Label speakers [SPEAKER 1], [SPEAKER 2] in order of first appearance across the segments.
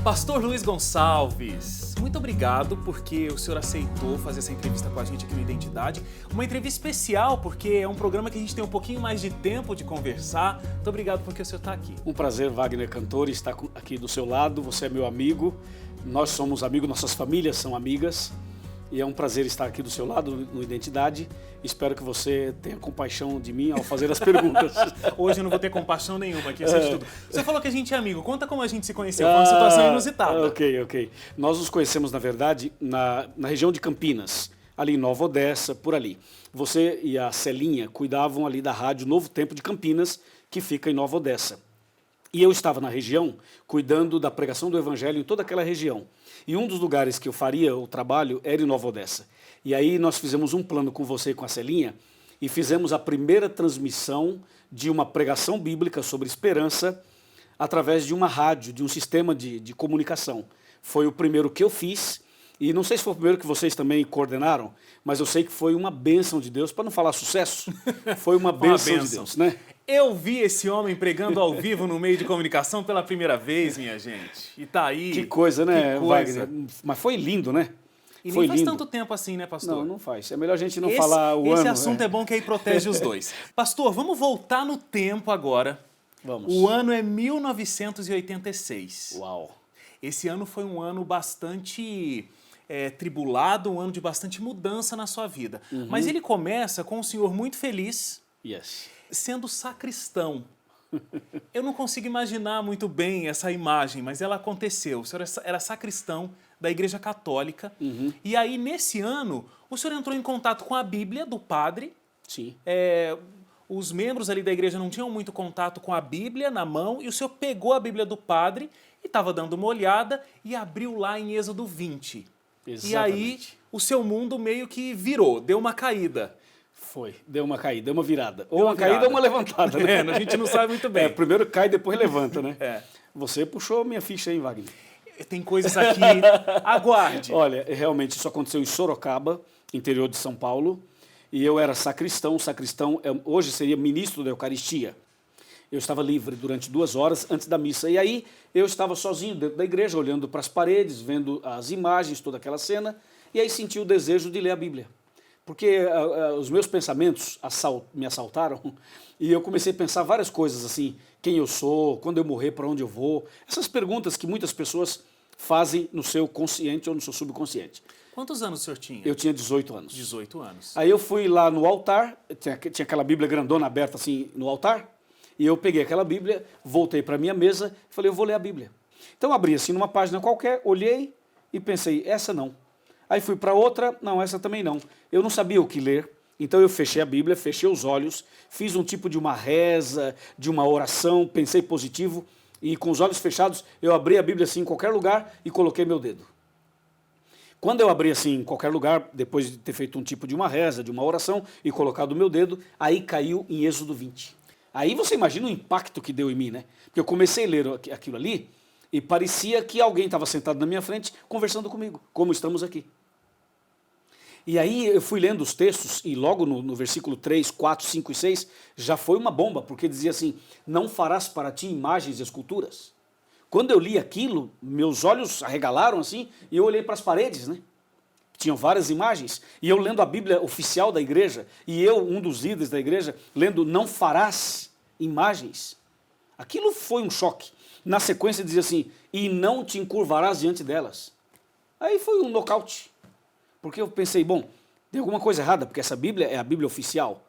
[SPEAKER 1] Pastor Luiz Gonçalves, muito obrigado porque o senhor aceitou fazer essa entrevista com a gente aqui no Identidade. Uma entrevista especial porque é um programa que a gente tem um pouquinho mais de tempo de conversar. Muito obrigado porque o senhor está aqui.
[SPEAKER 2] Um prazer, Wagner Cantor, estar aqui do seu lado. Você é meu amigo, nós somos amigos, nossas famílias são amigas. E é um prazer estar aqui do seu lado no Identidade. Espero que você tenha compaixão de mim ao fazer as perguntas.
[SPEAKER 1] Hoje eu não vou ter compaixão nenhuma aqui, de tudo. Você falou que a gente é amigo. Conta como a gente se conheceu. Foi uma situação inusitada.
[SPEAKER 2] Ok. Nós nos conhecemos, na verdade, na região de Campinas, ali em Nova Odessa, por ali. Você e a Celinha cuidavam ali da rádio Novo Tempo de Campinas, que fica em Nova Odessa. E eu estava na região, cuidando da pregação do Evangelho em toda aquela região. E um dos lugares que eu faria o trabalho era em Nova Odessa. E aí nós fizemos um plano com você e com a Celinha e fizemos a primeira transmissão de uma pregação bíblica sobre esperança através de uma rádio, de um sistema de comunicação. Foi o primeiro que eu fiz e não sei se foi o primeiro que vocês também coordenaram, mas eu sei que foi uma bênção de Deus, para não falar sucesso, foi uma bênção de Deus, né?
[SPEAKER 1] Eu vi esse homem pregando ao vivo no meio de comunicação pela primeira vez, minha gente. E tá aí.
[SPEAKER 2] Que coisa, né,
[SPEAKER 1] que coisa.
[SPEAKER 2] Wagner? Mas foi lindo, né?
[SPEAKER 1] E
[SPEAKER 2] foi
[SPEAKER 1] nem faz
[SPEAKER 2] lindo.
[SPEAKER 1] tanto tempo assim, né, pastor?
[SPEAKER 2] Não faz. É melhor a gente não falar o ano.
[SPEAKER 1] Esse assunto é bom que aí protege os dois. Pastor, vamos voltar no tempo agora.
[SPEAKER 2] Vamos.
[SPEAKER 1] O ano é 1986.
[SPEAKER 2] Uau.
[SPEAKER 1] Esse ano foi um ano bastante tribulado, um ano de bastante mudança na sua vida. Mas ele começa com um senhor muito feliz,
[SPEAKER 2] Yes.
[SPEAKER 1] sendo sacristão. Eu não consigo imaginar muito bem essa imagem, mas ela aconteceu. O senhor era sacristão da Igreja Católica. E aí, nesse ano, o senhor entrou em contato com a Bíblia do padre.
[SPEAKER 2] Sim.
[SPEAKER 1] Os membros ali da igreja não tinham muito contato com a Bíblia na mão, e o senhor pegou a Bíblia do padre e estava dando uma olhada e abriu lá em Êxodo 20.
[SPEAKER 2] Exatamente.
[SPEAKER 1] E aí, o seu mundo meio que virou, deu uma caída.
[SPEAKER 2] Foi. Deu uma caída, deu uma virada. Ou
[SPEAKER 1] Deu
[SPEAKER 2] uma caída ou uma levantada, né?
[SPEAKER 1] A gente não sabe muito bem.
[SPEAKER 2] Primeiro cai, depois levanta, né?
[SPEAKER 1] É.
[SPEAKER 2] Você puxou minha ficha, hein, Wagner?
[SPEAKER 1] Tem coisas aqui, aguarde.
[SPEAKER 2] Olha, realmente isso aconteceu em Sorocaba, interior de São Paulo, e eu era sacristão. Hoje seria ministro da Eucaristia. Eu estava livre durante 2 horas antes da missa. E aí eu estava sozinho dentro da igreja, olhando para as paredes, vendo as imagens, toda aquela cena, e aí senti o desejo de ler a Bíblia. Porque os meus pensamentos me assaltaram e eu comecei a pensar várias coisas assim, quem eu sou, quando eu morrer, para onde eu vou. Essas perguntas que muitas pessoas fazem no seu consciente ou no seu subconsciente.
[SPEAKER 1] Quantos anos o senhor tinha?
[SPEAKER 2] Eu tinha 18 anos.
[SPEAKER 1] 18 anos.
[SPEAKER 2] Aí eu fui lá no altar, tinha aquela Bíblia grandona aberta assim no altar, e eu peguei aquela Bíblia, voltei para a minha mesa e falei, eu vou ler a Bíblia. Então abri assim numa página qualquer, olhei e pensei, essa não. Aí fui para outra, não, essa também não. Eu não sabia o que ler, então eu fechei a Bíblia, fechei os olhos, fiz um tipo de uma reza, de uma oração, pensei positivo, e com os olhos fechados eu abri a Bíblia assim em qualquer lugar e coloquei meu dedo. Quando eu abri assim em qualquer lugar, depois de ter feito um tipo de uma reza, de uma oração e colocado o meu dedo, aí caiu em Êxodo 20. Aí você imagina o impacto que deu em mim, né? Porque eu comecei a ler aquilo ali e parecia que alguém estava sentado na minha frente conversando comigo, como estamos aqui. E aí eu fui lendo os textos e logo no versículo 3, 4, 5 e 6 já foi uma bomba, porque dizia assim, não farás para ti imagens e esculturas. Quando eu li aquilo, meus olhos arregalaram assim e eu olhei para as paredes, né? Tinham várias imagens, e eu lendo a Bíblia oficial da igreja, e eu, um dos líderes da igreja, lendo não farás imagens. Aquilo foi um choque. Na sequência dizia assim, e não te encurvarás diante delas. Aí foi um nocaute. Porque eu pensei, bom, tem alguma coisa errada, porque essa Bíblia é a Bíblia oficial.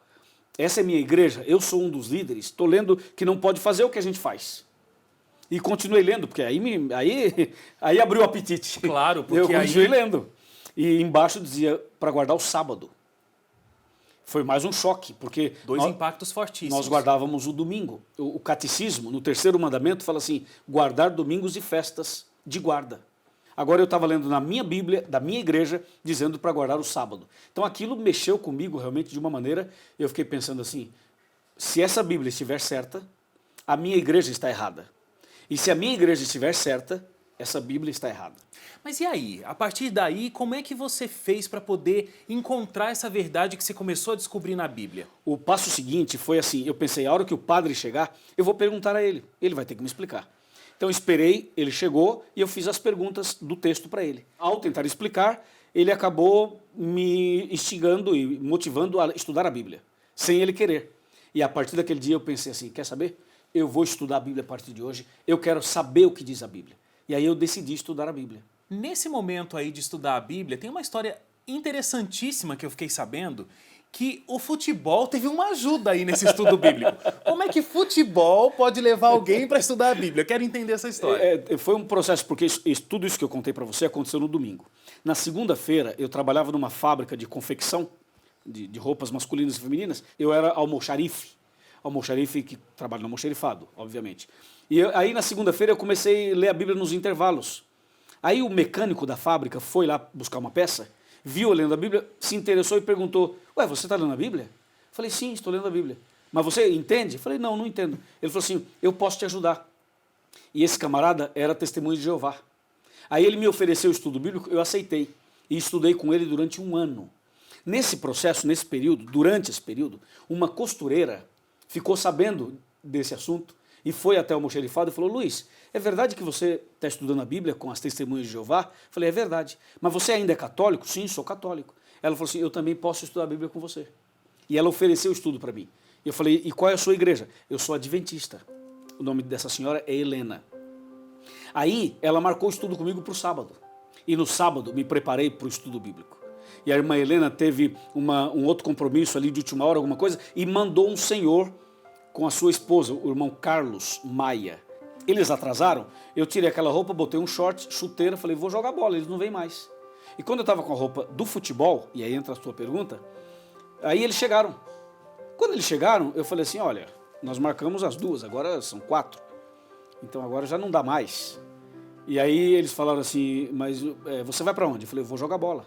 [SPEAKER 2] Essa é minha igreja, eu sou um dos líderes, estou lendo que não pode fazer o que a gente faz. E continuei lendo, porque aí abriu o apetite.
[SPEAKER 1] Claro, porque
[SPEAKER 2] eu continuei lendo. E embaixo dizia para guardar o sábado. Foi mais um choque, porque
[SPEAKER 1] Dois impactos fortíssimos.
[SPEAKER 2] Nós guardávamos o domingo. O catecismo, no 3º mandamento, fala assim, guardar domingos e festas de guarda. Agora eu estava lendo na minha Bíblia, da minha igreja, dizendo para guardar o sábado. Então aquilo mexeu comigo realmente de uma maneira, eu fiquei pensando assim, se essa Bíblia estiver certa, a minha igreja está errada. E se a minha igreja estiver certa, essa Bíblia está errada.
[SPEAKER 1] Mas e aí? A partir daí, como é que você fez para poder encontrar essa verdade que você começou a descobrir na Bíblia?
[SPEAKER 2] O passo seguinte foi assim, eu pensei, a hora que o padre chegar, eu vou perguntar a ele vai ter que me explicar. Então eu esperei, ele chegou e eu fiz as perguntas do texto para ele. Ao tentar explicar, ele acabou me instigando e motivando a estudar a Bíblia, sem ele querer. E a partir daquele dia eu pensei assim, quer saber? Eu vou estudar a Bíblia a partir de hoje, eu quero saber o que diz a Bíblia. E aí eu decidi estudar a Bíblia.
[SPEAKER 1] Nesse momento aí de estudar a Bíblia, tem uma história interessantíssima que eu fiquei sabendo, que o futebol teve uma ajuda aí nesse estudo bíblico. Como é que futebol pode levar alguém para estudar a Bíblia? Eu quero entender essa história.
[SPEAKER 2] Foi um processo, porque tudo isso que eu contei para você aconteceu no domingo. Na segunda-feira, eu trabalhava numa fábrica de confecção de roupas masculinas e femininas. Eu era almoxarife. Almoxarife que trabalha no almoxarifado, obviamente. E aí, na segunda-feira, eu comecei a ler a Bíblia nos intervalos. Aí o mecânico da fábrica foi lá buscar uma peça, viu eu lendo a Bíblia, se interessou e perguntou, ué, você está lendo a Bíblia? Eu falei, sim, estou lendo a Bíblia. Mas você entende? Eu falei, não, não entendo. Ele falou assim, eu posso te ajudar. E esse camarada era testemunho de Jeová. Aí ele me ofereceu o estudo bíblico, eu aceitei. E estudei com ele durante 1 ano. Nesse processo, nesse período, durante esse período, uma costureira ficou sabendo desse assunto e foi até o almoxarifado e falou, Luiz, é verdade que você está estudando a Bíblia com as testemunhas de Jeová? Eu falei, é verdade. Mas você ainda é católico? Sim, sou católico. Ela falou assim, eu também posso estudar a Bíblia com você. E ela ofereceu o estudo para mim. E eu falei, e qual é a sua igreja? Eu sou adventista. O nome dessa senhora é Helena. Aí ela marcou o estudo comigo para o sábado. E no sábado me preparei para o estudo bíblico. E a irmã Helena teve um outro compromisso ali de última hora, alguma coisa, e mandou um senhor com a sua esposa, o irmão Carlos Maia. Eles atrasaram, eu tirei aquela roupa, botei um short, chuteira, falei, vou jogar bola, eles não vêm mais. E quando eu estava com a roupa do futebol, e aí entra a sua pergunta, aí eles chegaram. Quando eles chegaram, eu falei assim, olha, nós marcamos as 2, agora são 4. Então agora já não dá mais. E aí eles falaram assim, mas você vai para onde? Eu falei, eu vou jogar bola.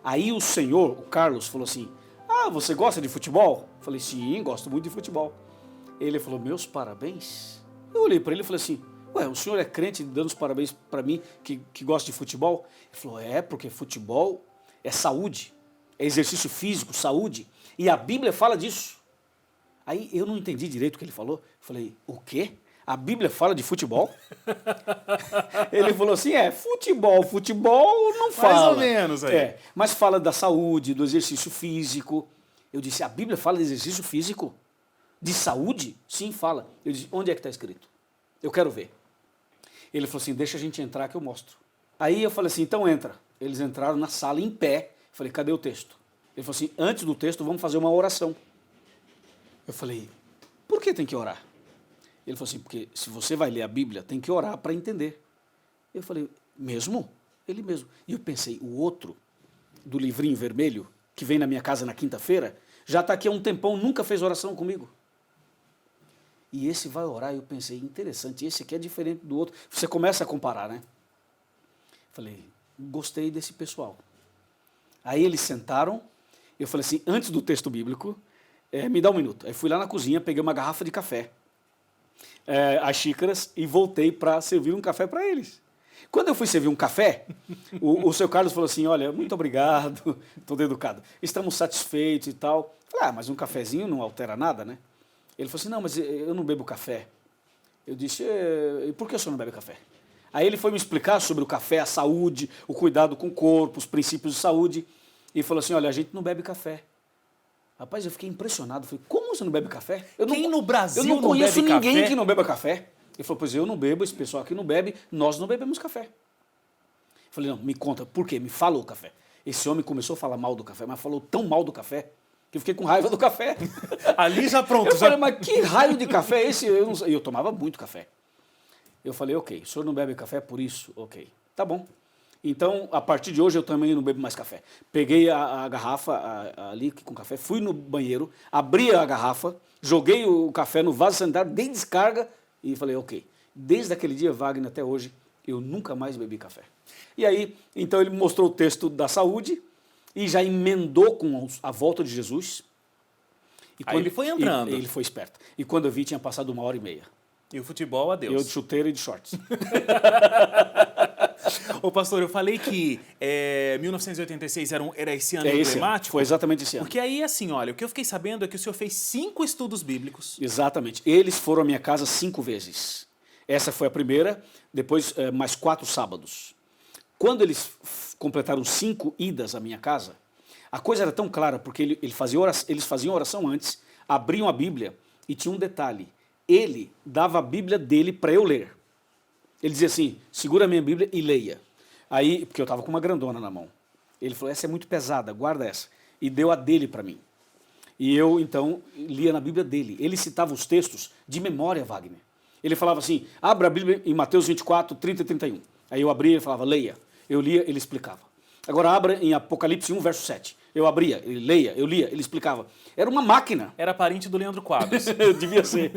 [SPEAKER 2] Aí o senhor, o Carlos, falou assim, ah, você gosta de futebol? Eu falei, sim, gosto muito de futebol. Ele falou, meus parabéns. Eu olhei para ele e falei assim, ué, o senhor é crente dando os parabéns para mim que gosta de futebol? Ele falou, porque futebol é saúde, é exercício físico, saúde, e a Bíblia fala disso. Aí eu não entendi direito o que ele falou. Eu falei, o quê? A Bíblia fala de futebol? Ele falou assim, futebol não fala.
[SPEAKER 1] Mais ou menos aí.
[SPEAKER 2] Mas fala da saúde, do exercício físico. Eu disse, a Bíblia fala de exercício físico? De saúde? Sim, fala. Eu disse, onde é que está escrito? Eu quero ver. Ele falou assim, deixa a gente entrar que eu mostro. Aí eu falei assim, então entra. Eles entraram na sala em pé. Eu falei, cadê o texto? Ele falou assim, antes do texto vamos fazer uma oração. Eu falei, por que tem que orar? Ele falou assim, porque se você vai ler a Bíblia, tem que orar para entender. Eu falei, mesmo? Ele mesmo. E eu pensei, o outro, do livrinho vermelho, que vem na minha casa na quinta-feira, já está aqui há um tempão, nunca fez oração comigo. E esse vai orar, e eu pensei, interessante, esse aqui é diferente do outro. Você começa a comparar, né? Falei, gostei desse pessoal. Aí eles sentaram, eu falei assim, antes do texto bíblico, me dá 1 minuto. Aí fui lá na cozinha, peguei uma garrafa de café, as xícaras, e voltei para servir um café para eles. Quando eu fui servir um café, o seu Carlos falou assim, olha, muito obrigado, todo educado, estamos satisfeitos e tal. Falei, mas um cafezinho não altera nada, né? Ele falou assim, não, mas eu não bebo café. Eu disse, e por que o senhor não bebe café? Aí ele foi me explicar sobre o café, a saúde, o cuidado com o corpo, os princípios de saúde, e falou assim, olha, a gente não bebe café. Rapaz, eu fiquei impressionado. Falei, como você não bebe café?
[SPEAKER 1] Quem no Brasil
[SPEAKER 2] não conheço
[SPEAKER 1] bebe
[SPEAKER 2] ninguém
[SPEAKER 1] café?
[SPEAKER 2] que não beba café. Ele falou, pois eu não bebo, esse pessoal aqui não bebe, nós não bebemos café. Eu falei, não, me conta, por quê? Me fala o café. Esse homem começou a falar mal do café, mas falou tão mal do café, que eu fiquei com raiva do café.
[SPEAKER 1] Ali já pronto.
[SPEAKER 2] Eu falei, mas que raio de café é esse? Eu tomava muito café. Eu falei, ok, o senhor não bebe café por isso? Ok, tá bom. Então, a partir de hoje, eu também não bebo mais café. Peguei a garrafa ali com café, fui no banheiro, abri a garrafa, joguei o café no vaso sanitário, dei descarga e falei, ok. Desde aquele dia, Wagner, até hoje, eu nunca mais bebi café. E aí, então ele me mostrou o texto da saúde e já emendou com a volta de Jesus. E
[SPEAKER 1] aí ele foi entrando.
[SPEAKER 2] Ele foi esperto. E quando eu vi, tinha passado 1h30.
[SPEAKER 1] E o futebol, adeus.
[SPEAKER 2] Eu de chuteira e de shorts.
[SPEAKER 1] Ô pastor, eu falei que 1986 era esse ano emblemático.
[SPEAKER 2] Foi exatamente esse ano.
[SPEAKER 1] Porque aí, assim, olha, o que eu fiquei sabendo é que o senhor fez 5 estudos bíblicos.
[SPEAKER 2] Exatamente. Eles foram à minha casa 5 vezes. Essa foi a primeira, depois mais 4 sábados. Quando eles completaram 5 idas à minha casa, a coisa era tão clara, porque eles faziam oração antes, abriam a Bíblia e tinha um detalhe. Ele dava a Bíblia dele para eu ler. Ele dizia assim, segura a minha Bíblia e leia. Aí, porque eu estava com uma grandona na mão. Ele falou, essa é muito pesada, guarda essa. E deu a dele para mim. E eu, então, lia na Bíblia dele. Ele citava os textos de memória, Wagner. Ele falava assim, abra a Bíblia em Mateus 24, 30 e 31. Aí eu abria e falava, leia. Eu lia, ele explicava. Agora abra em Apocalipse 1, verso 7. Eu abria, ele leia, eu lia, ele explicava. Era uma máquina.
[SPEAKER 1] Era parente do Leandro Quadros.
[SPEAKER 2] Devia ser.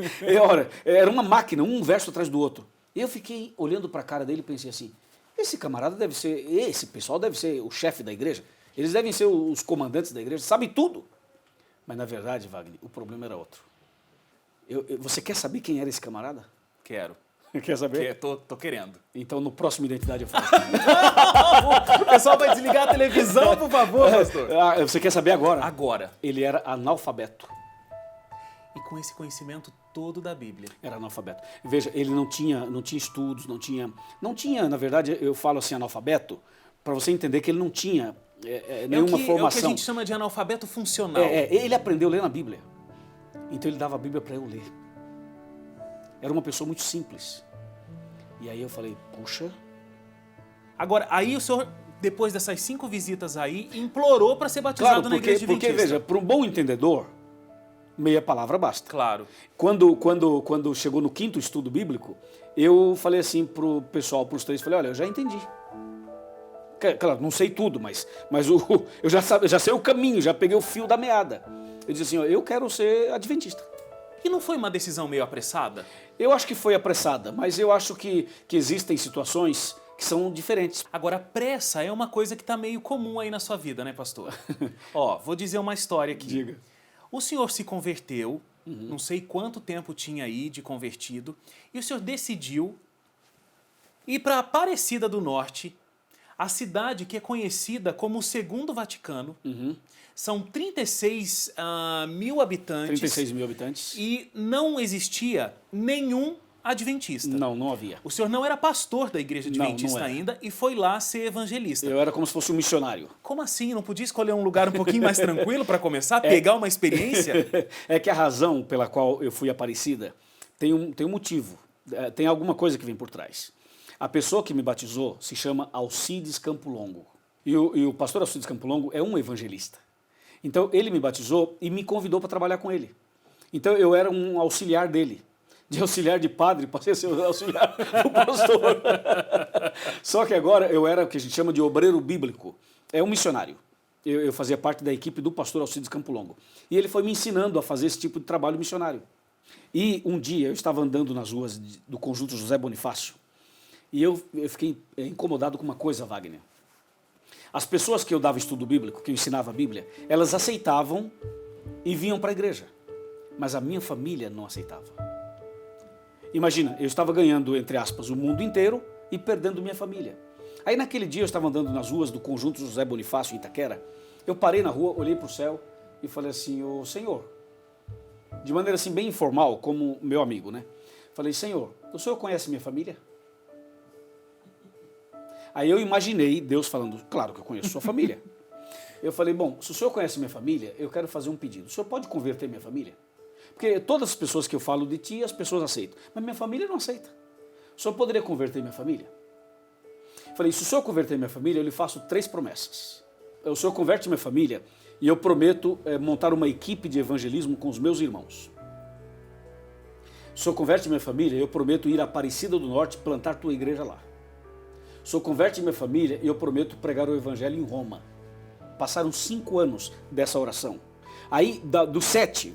[SPEAKER 2] Era uma máquina, um verso atrás do outro. Eu fiquei olhando para a cara dele e pensei assim, esse camarada deve ser, esse pessoal deve ser o chefe da igreja. Eles devem ser os comandantes da igreja, sabem tudo. Mas na verdade, Wagner, o problema era outro. Você quer saber quem era esse camarada?
[SPEAKER 1] Quero.
[SPEAKER 2] Quer saber?
[SPEAKER 1] Tô querendo.
[SPEAKER 2] Então no próximo Identidade eu falo.
[SPEAKER 1] O pessoal vai desligar a televisão, por favor, pastor.
[SPEAKER 2] Você quer saber agora?
[SPEAKER 1] Agora.
[SPEAKER 2] Ele era analfabeto.
[SPEAKER 1] E com esse conhecimento todo da Bíblia.
[SPEAKER 2] Era analfabeto. Veja, ele não tinha estudos, não tinha, na verdade, eu falo assim, analfabeto, para você entender que ele não tinha nenhuma formação. É o que a gente
[SPEAKER 1] chama de analfabeto funcional.
[SPEAKER 2] Ele aprendeu a ler na Bíblia. Então ele dava a Bíblia para eu ler. Era uma pessoa muito simples. E aí eu falei, puxa.
[SPEAKER 1] Agora, aí o senhor, depois dessas 5 visitas aí, implorou para ser batizado na igreja adventista.
[SPEAKER 2] Porque, veja, para um bom entendedor, meia palavra basta.
[SPEAKER 1] Claro.
[SPEAKER 2] Quando chegou no 5º estudo bíblico, eu falei assim pro pessoal, pros 3, falei, olha, eu já entendi. Claro, não sei tudo, mas eu já sei o caminho, já peguei o fio da meada. Eu disse assim, ó, eu quero ser adventista.
[SPEAKER 1] E não foi uma decisão meio apressada?
[SPEAKER 2] Eu acho que foi apressada, mas eu acho que existem situações que são diferentes.
[SPEAKER 1] Agora, pressa é uma coisa que está meio comum aí na sua vida, né, pastor? Ó, vou dizer uma história aqui.
[SPEAKER 2] Diga.
[SPEAKER 1] O senhor se converteu, não sei quanto tempo tinha aí de convertido, e o senhor decidiu ir para Aparecida do Norte, a cidade que é conhecida como o Segundo Vaticano. São 36 mil habitantes.
[SPEAKER 2] 36 mil habitantes.
[SPEAKER 1] E não existia nenhum adventista.
[SPEAKER 2] Não havia.
[SPEAKER 1] O senhor não era pastor da igreja adventista
[SPEAKER 2] não
[SPEAKER 1] ainda e foi lá ser evangelista.
[SPEAKER 2] Eu era como se fosse um missionário.
[SPEAKER 1] Como assim? Não podia escolher um lugar um pouquinho mais tranquilo para começar, pegar uma experiência?
[SPEAKER 2] É que a razão pela qual eu fui a Aparecida tem um motivo, tem alguma coisa que vem por trás. A pessoa que me batizou se chama Alcides Campo Longo. E o pastor Alcides Campo Longo é um evangelista. Então ele me batizou e me convidou para trabalhar com ele. Então eu era um auxiliar dele. De auxiliar de padre, passei a ser auxiliar do pastor. Só que agora eu era o que a gente chama de obreiro bíblico. É um missionário. Eu fazia parte da equipe do pastor Alcides Campo Longo. E ele foi me ensinando a fazer esse tipo de trabalho missionário. E um dia eu estava andando nas ruas do conjunto José Bonifácio e eu fiquei incomodado com uma coisa, Wagner. As pessoas que eu dava estudo bíblico, que eu ensinava a Bíblia, elas aceitavam e vinham para a igreja. Mas a minha família não aceitava. Imagina, eu estava ganhando, entre aspas, o mundo inteiro e perdendo minha família. Aí naquele dia eu estava andando nas ruas do conjunto José Bonifácio, em Itaquera. Eu parei na rua, olhei para o céu e falei assim, ô Senhor, de maneira assim bem informal, como meu amigo, né? Falei, Senhor, o Senhor conhece minha família? Aí eu imaginei Deus falando, claro que eu conheço sua família. Eu falei, bom, se o senhor conhece minha família, eu quero fazer um pedido. O senhor pode converter minha família? Porque todas as pessoas que eu falo de ti, as pessoas aceitam. Mas minha família não aceita. O senhor poderia converter minha família? Eu falei, se o senhor converter minha família, eu lhe faço 3 promessas. O senhor converte minha família e eu prometo montar uma equipe de evangelismo com os meus irmãos. Se o senhor converte minha família, eu prometo ir a Aparecida do Norte e plantar tua igreja lá. Se o senhor converte minha família, eu prometo pregar o evangelho em Roma. Passaram 5 anos dessa oração. Aí, dos 7,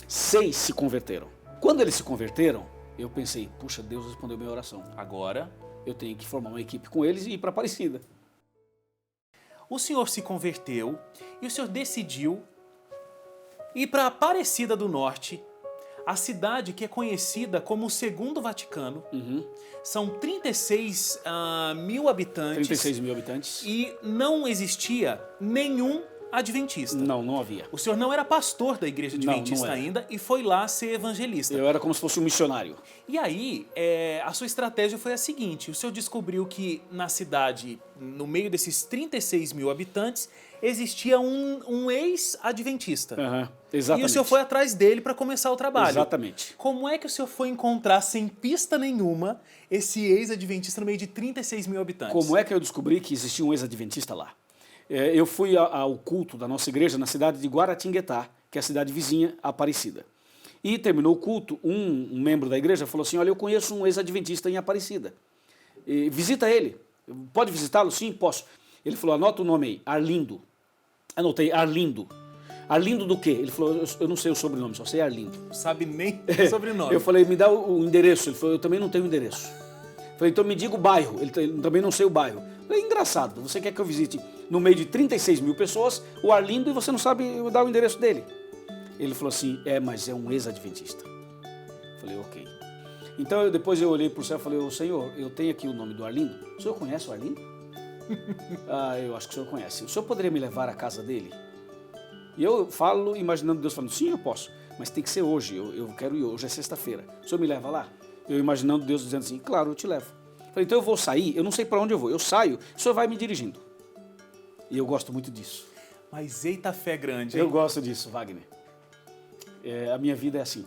[SPEAKER 2] 6 se converteram. Quando eles se converteram, eu pensei, puxa, Deus respondeu minha oração. Agora eu tenho que formar uma equipe com eles e ir para Aparecida.
[SPEAKER 1] O senhor se converteu e o senhor decidiu ir para Aparecida do Norte, a cidade que é conhecida como o Segundo Vaticano. São 36 mil habitantes.
[SPEAKER 2] 36 mil habitantes.
[SPEAKER 1] E não existia nenhum adventista.
[SPEAKER 2] Não havia.
[SPEAKER 1] O senhor não era pastor da igreja adventista
[SPEAKER 2] não era.
[SPEAKER 1] ainda e foi lá ser evangelista.
[SPEAKER 2] Eu era como se fosse um missionário.
[SPEAKER 1] E aí, a sua estratégia foi a seguinte, o senhor descobriu que na cidade, no meio desses 36 mil habitantes, existia um ex-adventista.
[SPEAKER 2] Exatamente.
[SPEAKER 1] E o senhor foi atrás dele para começar o trabalho.
[SPEAKER 2] Exatamente.
[SPEAKER 1] Como é que o senhor foi encontrar, sem pista nenhuma, esse ex-adventista no meio de 36 mil habitantes?
[SPEAKER 2] Como é que eu descobri que existia um ex-adventista lá? Eu fui ao culto da nossa igreja na cidade de Guaratinguetá, que é a cidade vizinha a Aparecida. E terminou o culto, um membro da igreja falou assim, olha, eu conheço um ex-adventista em Aparecida. Visita ele. Pode visitá-lo? Sim, posso. Ele falou, anota o nome aí, Arlindo. Anotei, Arlindo. Arlindo do quê? Ele falou, eu não sei o sobrenome, só sei Arlindo.
[SPEAKER 1] Não sabe nem o sobrenome.
[SPEAKER 2] Eu falei, me dá o endereço. Ele falou, eu também não tenho endereço. Eu falei, então me diga o bairro. Ele também não sei o bairro. Eu falei, engraçado, você quer que eu visite no meio de 36 mil pessoas o Arlindo e você não sabe dar o endereço dele? Ele falou assim, mas é um ex-adventista. Eu falei, ok. Então depois eu olhei para o céu e falei, Senhor, eu tenho aqui o nome do Arlindo. O senhor conhece o Arlindo? Eu acho que o senhor conhece. O senhor poderia me levar à casa dele? E eu falo imaginando Deus falando, sim, eu posso, mas tem que ser hoje, eu quero ir, hoje é sexta-feira. O senhor me leva lá? Eu imaginando Deus dizendo assim, claro, eu te levo. Falei, então eu vou sair, eu não sei para onde eu vou, eu saio, o senhor vai me dirigindo. E eu gosto muito disso.
[SPEAKER 1] Mas eita fé grande, hein?
[SPEAKER 2] Eu gosto disso, Wagner. A minha vida é assim.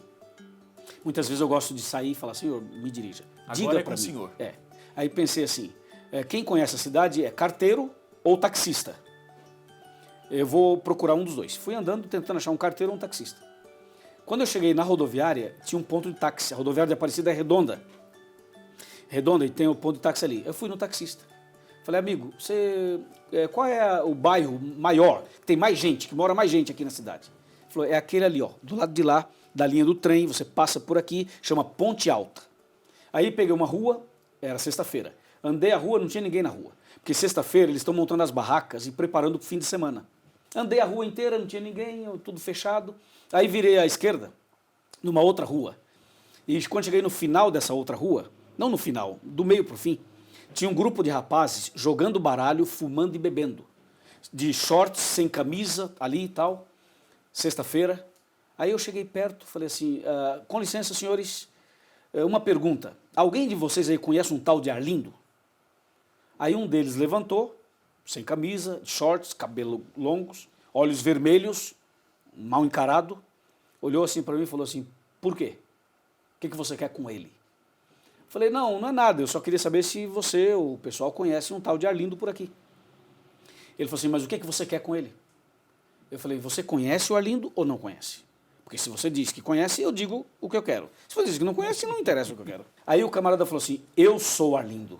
[SPEAKER 2] Muitas vezes eu gosto de sair e falar, Senhor, me dirija.
[SPEAKER 1] Agora é com
[SPEAKER 2] para
[SPEAKER 1] o
[SPEAKER 2] mim.
[SPEAKER 1] senhor.
[SPEAKER 2] Aí pensei assim, quem conhece a cidade é carteiro ou taxista. Eu vou procurar um dos dois. Fui andando tentando achar um carteiro ou um taxista. Quando eu cheguei na rodoviária, tinha um ponto de táxi. A rodoviária de Aparecida é redonda. Redonda e tem o ponto de táxi ali. Eu fui no taxista. Falei, amigo, qual é o bairro maior, que tem mais gente, que mora mais gente aqui na cidade? Ele falou, é aquele ali, ó, do lado de lá, da linha do trem, você passa por aqui, chama Ponte Alta. Aí peguei uma rua, era sexta-feira. Andei a rua, não tinha ninguém na rua. Porque sexta-feira eles estão montando as barracas e preparando para o fim de semana. Andei a rua inteira, não tinha ninguém, tudo fechado. Aí virei à esquerda, numa outra rua. E quando cheguei no final dessa outra rua, não no final, do meio para o fim, tinha um grupo de rapazes jogando baralho, fumando e bebendo. De shorts, sem camisa, ali e tal. Sexta-feira. Aí eu cheguei perto, falei assim, com licença, senhores, uma pergunta. Alguém de vocês aí conhece um tal de Arlindo? Aí um deles levantou, sem camisa, shorts, cabelo longos, olhos vermelhos, mal encarado, olhou assim para mim e falou assim, por quê? O que você quer com ele? Falei, não é nada, eu só queria saber se você, o pessoal, conhece um tal de Arlindo por aqui. Ele falou assim, mas o que você quer com ele? Eu falei, você conhece o Arlindo ou não conhece? Porque se você diz que conhece, eu digo o que eu quero. Se você diz que não conhece, não interessa o que eu quero. Aí o camarada falou assim, eu sou Arlindo.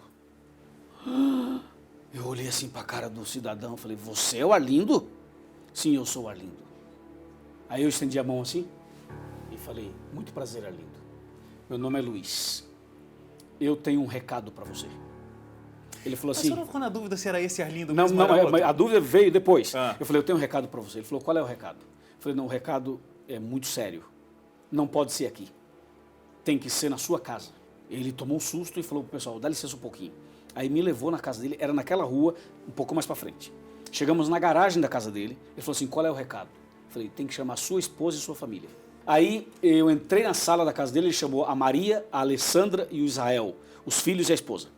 [SPEAKER 2] Eu olhei assim para a cara do cidadão, falei, você é o Arlindo? Sim, eu sou o Arlindo. Aí eu estendi a mão assim e falei, muito prazer, Arlindo. Meu nome é Luiz. Eu tenho um recado para você. Ele falou assim...
[SPEAKER 1] Mas você não ficou na dúvida se era esse Arlindo
[SPEAKER 2] Não,
[SPEAKER 1] mesmo?
[SPEAKER 2] a dúvida veio depois.
[SPEAKER 1] Ah.
[SPEAKER 2] Eu falei, eu tenho um recado para você. Ele falou, qual é o recado? Eu falei, não, o recado é muito sério. Não pode ser aqui. Tem que ser na sua casa. Ele tomou um susto e falou pro pessoal, dá licença um pouquinho. Aí me levou na casa dele, era naquela rua, um pouco mais para frente. Chegamos na garagem da casa dele, ele falou assim, qual é o recado? Eu falei, tem que chamar sua esposa e sua família. Aí eu entrei na sala da casa dele, ele chamou a Maria, a Alessandra e o Israel, os filhos e a esposa.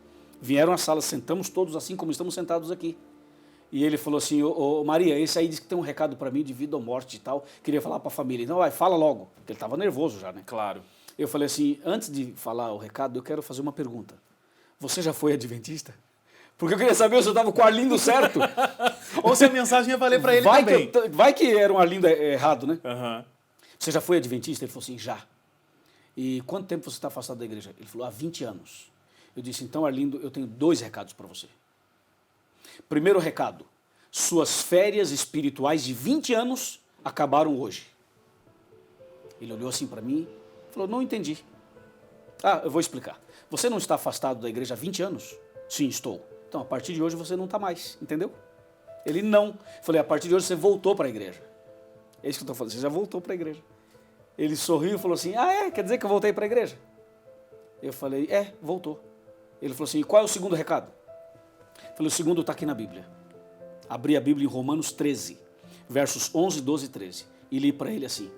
[SPEAKER 2] Vieram à sala, sentamos todos assim como estamos sentados aqui. E ele falou assim, ô Maria, esse aí disse que tem um recado para mim de vida ou morte e tal, queria falar para a família. Então vai, fala logo, porque ele estava nervoso já, né?
[SPEAKER 1] Claro.
[SPEAKER 2] Eu falei assim, antes de falar o recado, eu quero fazer uma pergunta. Você já foi adventista? Porque eu queria saber se eu estava com o Arlindo certo.
[SPEAKER 1] Ou se a mensagem ia valer para ele também.
[SPEAKER 2] Vai que era um Arlindo errado, né?
[SPEAKER 1] Uhum.
[SPEAKER 2] Você já foi adventista? Ele falou assim, já. E quanto tempo você está afastado da igreja? Ele falou, há 20 anos. Eu disse, então Arlindo, eu tenho 2 recados para você. Primeiro recado, suas férias espirituais de 20 anos acabaram hoje. Ele olhou assim para mim e falou, não entendi. Eu vou explicar. Você não está afastado da igreja há 20 anos? Sim, estou. Então, a partir de hoje você não está mais, entendeu? Ele não. Eu falei, a partir de hoje você voltou para a igreja. É isso que eu estou falando, você já voltou para a igreja. Ele sorriu e falou assim, quer dizer que eu voltei para a igreja? Eu falei, voltou. Ele falou assim, e qual é o segundo recado? Eu falei, o segundo está aqui na Bíblia. Abri a Bíblia em Romanos 13, versos 11, 12 e 13. E li para ele assim: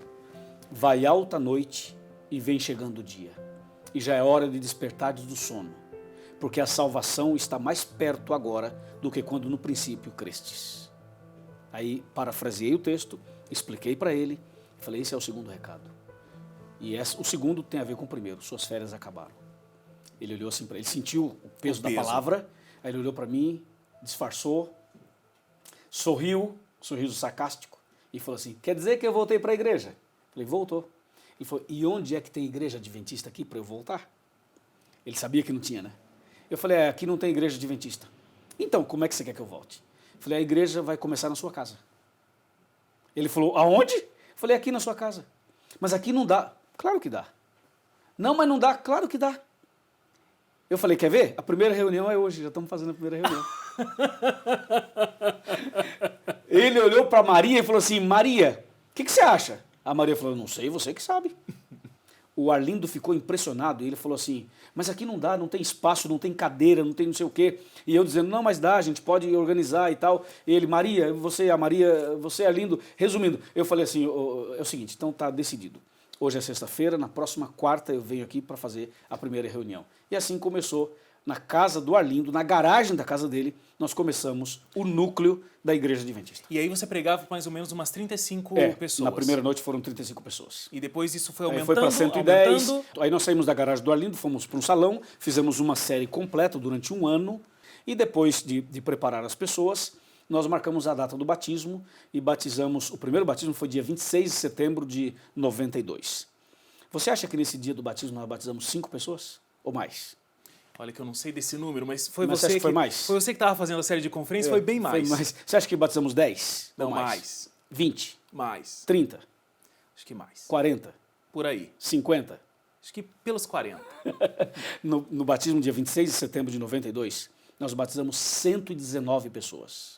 [SPEAKER 2] vai alta a noite e vem chegando o dia, e já é hora de despertares do sono, porque a salvação está mais perto agora do que quando no princípio crestes. Aí parafraseei o texto, expliquei para ele, falei: esse é o segundo recado. E o segundo tem a ver com o primeiro: suas férias acabaram. Ele olhou assim para ele, sentiu o peso da palavra, aí ele olhou para mim, disfarçou, sorriu, sorriso sarcástico, e falou assim: quer dizer que eu voltei para a igreja? Falei: voltou. Ele falou: e onde é que tem igreja adventista aqui para eu voltar? Ele sabia que não tinha, né? Eu falei: aqui não tem igreja adventista. Então, como é que você quer que eu volte? Eu falei: a igreja vai começar na sua casa. Ele falou: aonde? Eu falei: aqui na sua casa. Mas aqui não dá. Claro que dá. Não, mas não dá. Claro que dá. Eu falei: quer ver? A primeira reunião é hoje, já estamos fazendo a primeira reunião. Ele olhou para Maria e falou assim: Maria, o que você acha? A Maria falou: não sei, você que sabe. O Arlindo ficou impressionado e ele falou assim: mas aqui não dá, não tem espaço, não tem cadeira, não tem não sei o quê. E eu dizendo: não, mas dá, a gente pode organizar e tal. E ele: Maria, você, você é Arlindo. Resumindo, eu falei assim: é o seguinte, então tá decidido. Hoje é sexta-feira, na próxima quarta eu venho aqui para fazer a primeira reunião. E assim começou, na casa do Arlindo, na garagem da casa dele, nós começamos o núcleo da Igreja Adventista.
[SPEAKER 1] E aí você pregava mais ou menos umas 35 pessoas.
[SPEAKER 2] Na primeira noite foram 35 pessoas.
[SPEAKER 1] E depois isso foi aumentando,
[SPEAKER 2] foi para 110.
[SPEAKER 1] aumentando.
[SPEAKER 2] Aí nós saímos da garagem do Arlindo, fomos para um salão, fizemos uma série completa durante um ano, e depois de preparar as pessoas, nós marcamos a data do batismo e batizamos. O primeiro batismo foi dia 26 de setembro de 92. Você acha que nesse dia do batismo nós batizamos 5 pessoas ou mais?
[SPEAKER 1] Olha que eu não sei desse número, mas
[SPEAKER 2] Você acha que foi mais?
[SPEAKER 1] Foi você que estava fazendo a série de conferências, foi bem mais.
[SPEAKER 2] Foi mais. Você acha que batizamos 10?
[SPEAKER 1] Não, mais.
[SPEAKER 2] 20?
[SPEAKER 1] Mais.
[SPEAKER 2] 30?
[SPEAKER 1] Acho que mais.
[SPEAKER 2] 40?
[SPEAKER 1] Por aí.
[SPEAKER 2] 50?
[SPEAKER 1] Acho que pelos 40.
[SPEAKER 2] No batismo dia 26 de setembro de 92, nós batizamos 119 pessoas.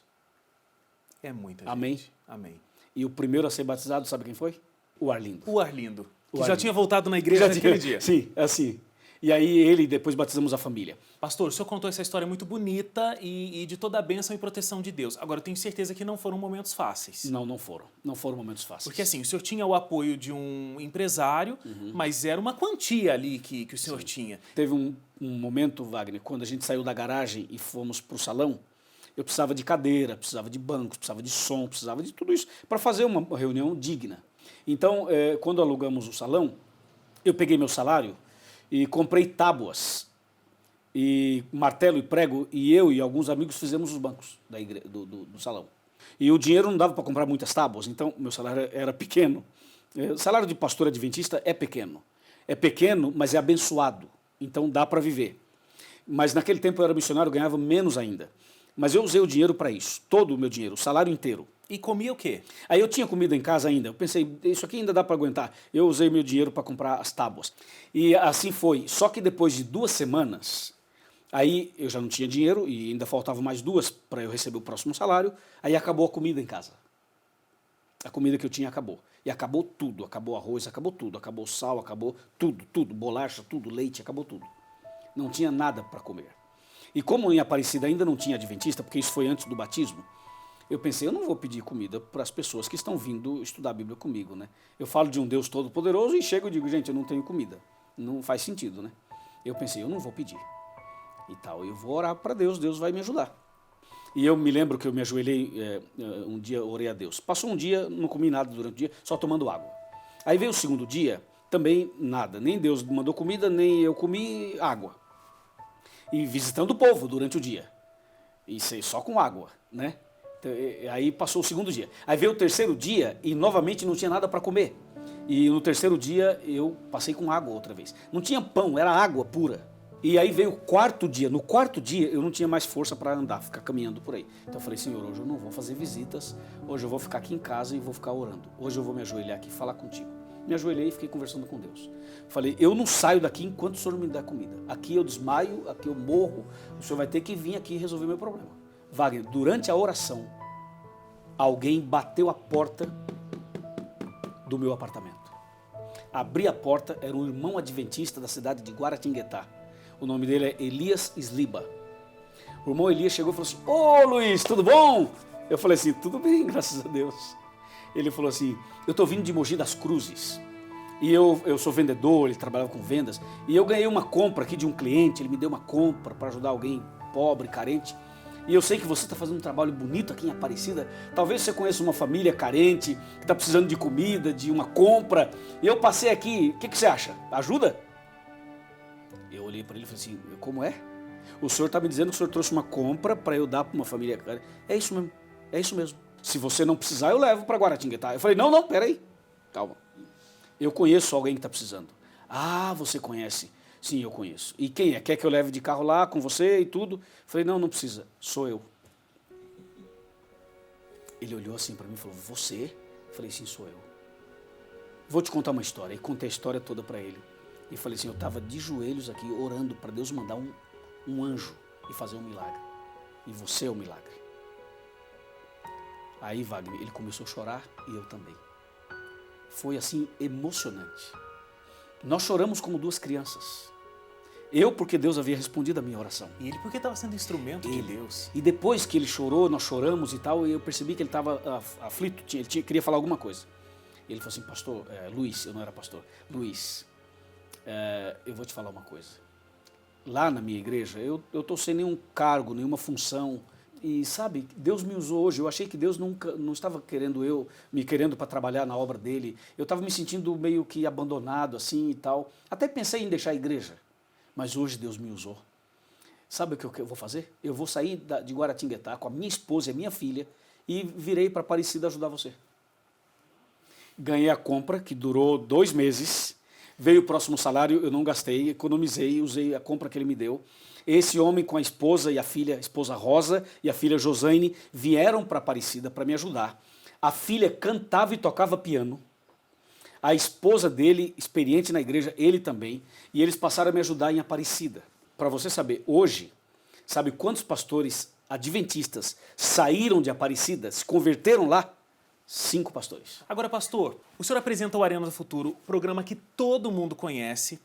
[SPEAKER 1] É muita gente.
[SPEAKER 2] Amém?
[SPEAKER 1] Amém.
[SPEAKER 2] E o primeiro a ser batizado, sabe quem foi? O Arlindo.
[SPEAKER 1] O Arlindo, que já
[SPEAKER 2] Arlindo.
[SPEAKER 1] tinha voltado na igreja naquele dia.
[SPEAKER 2] Sim, assim. E aí ele, depois batizamos a família.
[SPEAKER 1] Pastor, o senhor contou essa história muito bonita e de toda a bênção e proteção de Deus. Agora, eu tenho certeza que não foram momentos fáceis.
[SPEAKER 2] Não, não foram. Não foram momentos fáceis.
[SPEAKER 1] Porque assim, o senhor tinha o apoio de um empresário, mas era uma quantia ali que o senhor tinha.
[SPEAKER 2] Teve um momento, Wagner, quando a gente saiu da garagem e fomos para o salão, eu precisava de cadeira, precisava de bancos, precisava de som, precisava de tudo isso para fazer uma reunião digna. Então, quando alugamos o salão, eu peguei meu salário e comprei tábuas, e martelo e prego, e eu e alguns amigos fizemos os bancos do salão. E o dinheiro não dava para comprar muitas tábuas, então meu salário era pequeno. O salário de pastor adventista é pequeno. É pequeno, mas é abençoado, então dá para viver. Mas naquele tempo eu era missionário, eu ganhava menos ainda. Mas eu usei o dinheiro para isso, todo o meu dinheiro, o salário inteiro.
[SPEAKER 1] E comia o quê?
[SPEAKER 2] Aí eu tinha comida em casa ainda, eu pensei, isso aqui ainda dá para aguentar. Eu usei meu dinheiro para comprar as tábuas. E assim foi, só que depois de 2 semanas, aí eu já não tinha dinheiro e ainda faltavam mais 2 para eu receber o próximo salário, aí acabou a comida em casa. A comida que eu tinha acabou. E acabou tudo, acabou arroz, acabou tudo, acabou sal, acabou tudo, bolacha, tudo, leite, acabou tudo. Não tinha nada para comer. E como em Aparecida ainda não tinha adventista, porque isso foi antes do batismo, eu pensei, eu não vou pedir comida para as pessoas que estão vindo estudar a Bíblia comigo, né? Eu falo de um Deus todo-poderoso e chego e digo, gente, eu não tenho comida. Não faz sentido, né? Eu pensei, eu não vou pedir. E tal, eu vou orar para Deus, Deus vai me ajudar. E eu me lembro que eu me ajoelhei, um dia orei a Deus. Passou um dia, não comi nada durante o dia, só tomando água. Aí veio o segundo dia, também nada. Nem Deus mandou comida, nem eu comi água. E visitando o povo durante o dia. E só com água, né? Aí passou o segundo dia. Aí veio o terceiro dia e novamente não tinha nada para comer. E no terceiro dia eu passei com água outra vez. Não tinha pão, era água pura. E aí veio o quarto dia. No quarto dia eu não tinha mais força para andar, ficar caminhando por aí. Então eu falei, Senhor, hoje eu não vou fazer visitas, hoje eu vou ficar aqui em casa e vou ficar orando. Hoje eu vou me ajoelhar aqui e falar contigo. Me ajoelhei e fiquei conversando com Deus. Falei, eu não saio daqui enquanto o Senhor não me dá comida. Aqui eu desmaio, aqui eu morro, o Senhor vai ter que vir aqui resolver meu problema. Wagner, durante a oração, alguém bateu a porta do meu apartamento. Abri a porta, era um irmão adventista da cidade de Guaratinguetá. O nome dele é Elias Sliba. O irmão Elias chegou e falou assim, ô Luiz, tudo bom? Eu falei assim, tudo bem, graças a Deus. Ele falou assim, eu tô vindo de Mogi das Cruzes. E eu sou vendedor, ele trabalhava com vendas. E eu ganhei uma compra aqui de um cliente, ele me deu uma compra para ajudar alguém pobre, carente. E eu sei que você está fazendo um trabalho bonito aqui em Aparecida. Talvez você conheça uma família carente, que está precisando de comida, de uma compra. E eu passei aqui, o que você acha? Ajuda? Eu olhei para ele e falei assim, como é? O senhor está me dizendo que o senhor trouxe uma compra para eu dar para uma família carente. É isso mesmo, é isso mesmo. Se você não precisar, eu levo para Guaratinguetá. Eu falei, não, peraí, calma. Eu conheço alguém que está precisando. Ah, você conhece? Sim, eu conheço. E quem é? Quer que eu leve de carro lá com você e tudo? Eu falei, não precisa, sou eu. Ele olhou assim para mim e falou, você? Eu falei, sim, sou eu. Vou te contar uma história. E contei a história toda para ele. E falei assim, eu estava de joelhos aqui orando para Deus mandar um anjo e fazer um milagre. E você é o milagre. Aí, Wagner, ele começou a chorar e eu também. Foi assim emocionante. Nós choramos como duas crianças. Eu porque Deus havia respondido a minha oração.
[SPEAKER 1] E ele porque estava sendo instrumento de Deus.
[SPEAKER 2] E depois que ele chorou, nós choramos e tal, e eu percebi que ele estava aflito, queria falar alguma coisa. Ele falou assim, pastor, Luiz, eu não era pastor, Luiz, eu vou te falar uma coisa. Lá na minha igreja, eu estou sem nenhum cargo, nenhuma função. E sabe, Deus me usou hoje. Eu achei que Deus não estava me querendo para trabalhar na obra dele. Eu estava me sentindo meio que abandonado assim e tal. Até pensei em deixar a igreja. Mas hoje Deus me usou. Sabe o que eu vou fazer? Eu vou sair de Guaratinguetá com a minha esposa e a minha filha e virei para Aparecida ajudar você. Ganhei a compra, que durou 2 meses. Veio o próximo salário, eu não gastei, economizei, usei a compra que ele me deu. Esse homem com a esposa e a filha, a esposa Rosa e a filha Josane, vieram para Aparecida para me ajudar. A filha cantava e tocava piano. A esposa dele, experiente na igreja, ele também. E eles passaram a me ajudar em Aparecida. Para você saber, hoje, sabe quantos pastores adventistas saíram de Aparecida, se converteram lá? 5 pastores.
[SPEAKER 1] Agora, pastor, o senhor apresenta o Arena do Futuro, programa que todo mundo conhece.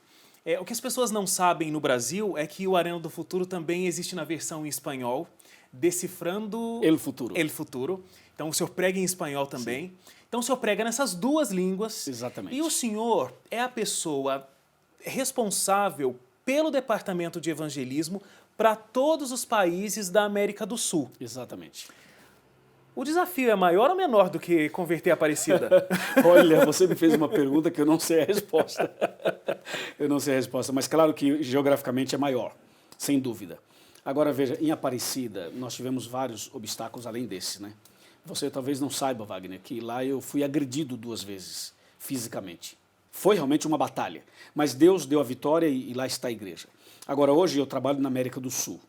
[SPEAKER 1] O que as pessoas não sabem no Brasil é que o Arena do Futuro também existe na versão em espanhol, Decifrando
[SPEAKER 2] El Futuro.
[SPEAKER 1] El Futuro. Então, o senhor prega em espanhol também. Sim. Então, o senhor prega nessas 2 línguas.
[SPEAKER 2] Exatamente.
[SPEAKER 1] E o senhor é a pessoa responsável pelo departamento de evangelismo para todos os países da América do Sul.
[SPEAKER 2] Exatamente.
[SPEAKER 1] O desafio é maior ou menor do que converter a Aparecida?
[SPEAKER 2] Olha, você me fez uma pergunta que eu não sei a resposta. Eu não sei a resposta, mas claro que geograficamente é maior, sem dúvida. Agora veja, em Aparecida nós tivemos vários obstáculos além desse, né? Você talvez não saiba, Wagner, que lá eu fui agredido 2 vezes, fisicamente. Foi realmente uma batalha, mas Deus deu a vitória e lá está a igreja. Agora hoje eu trabalho na América do Sul.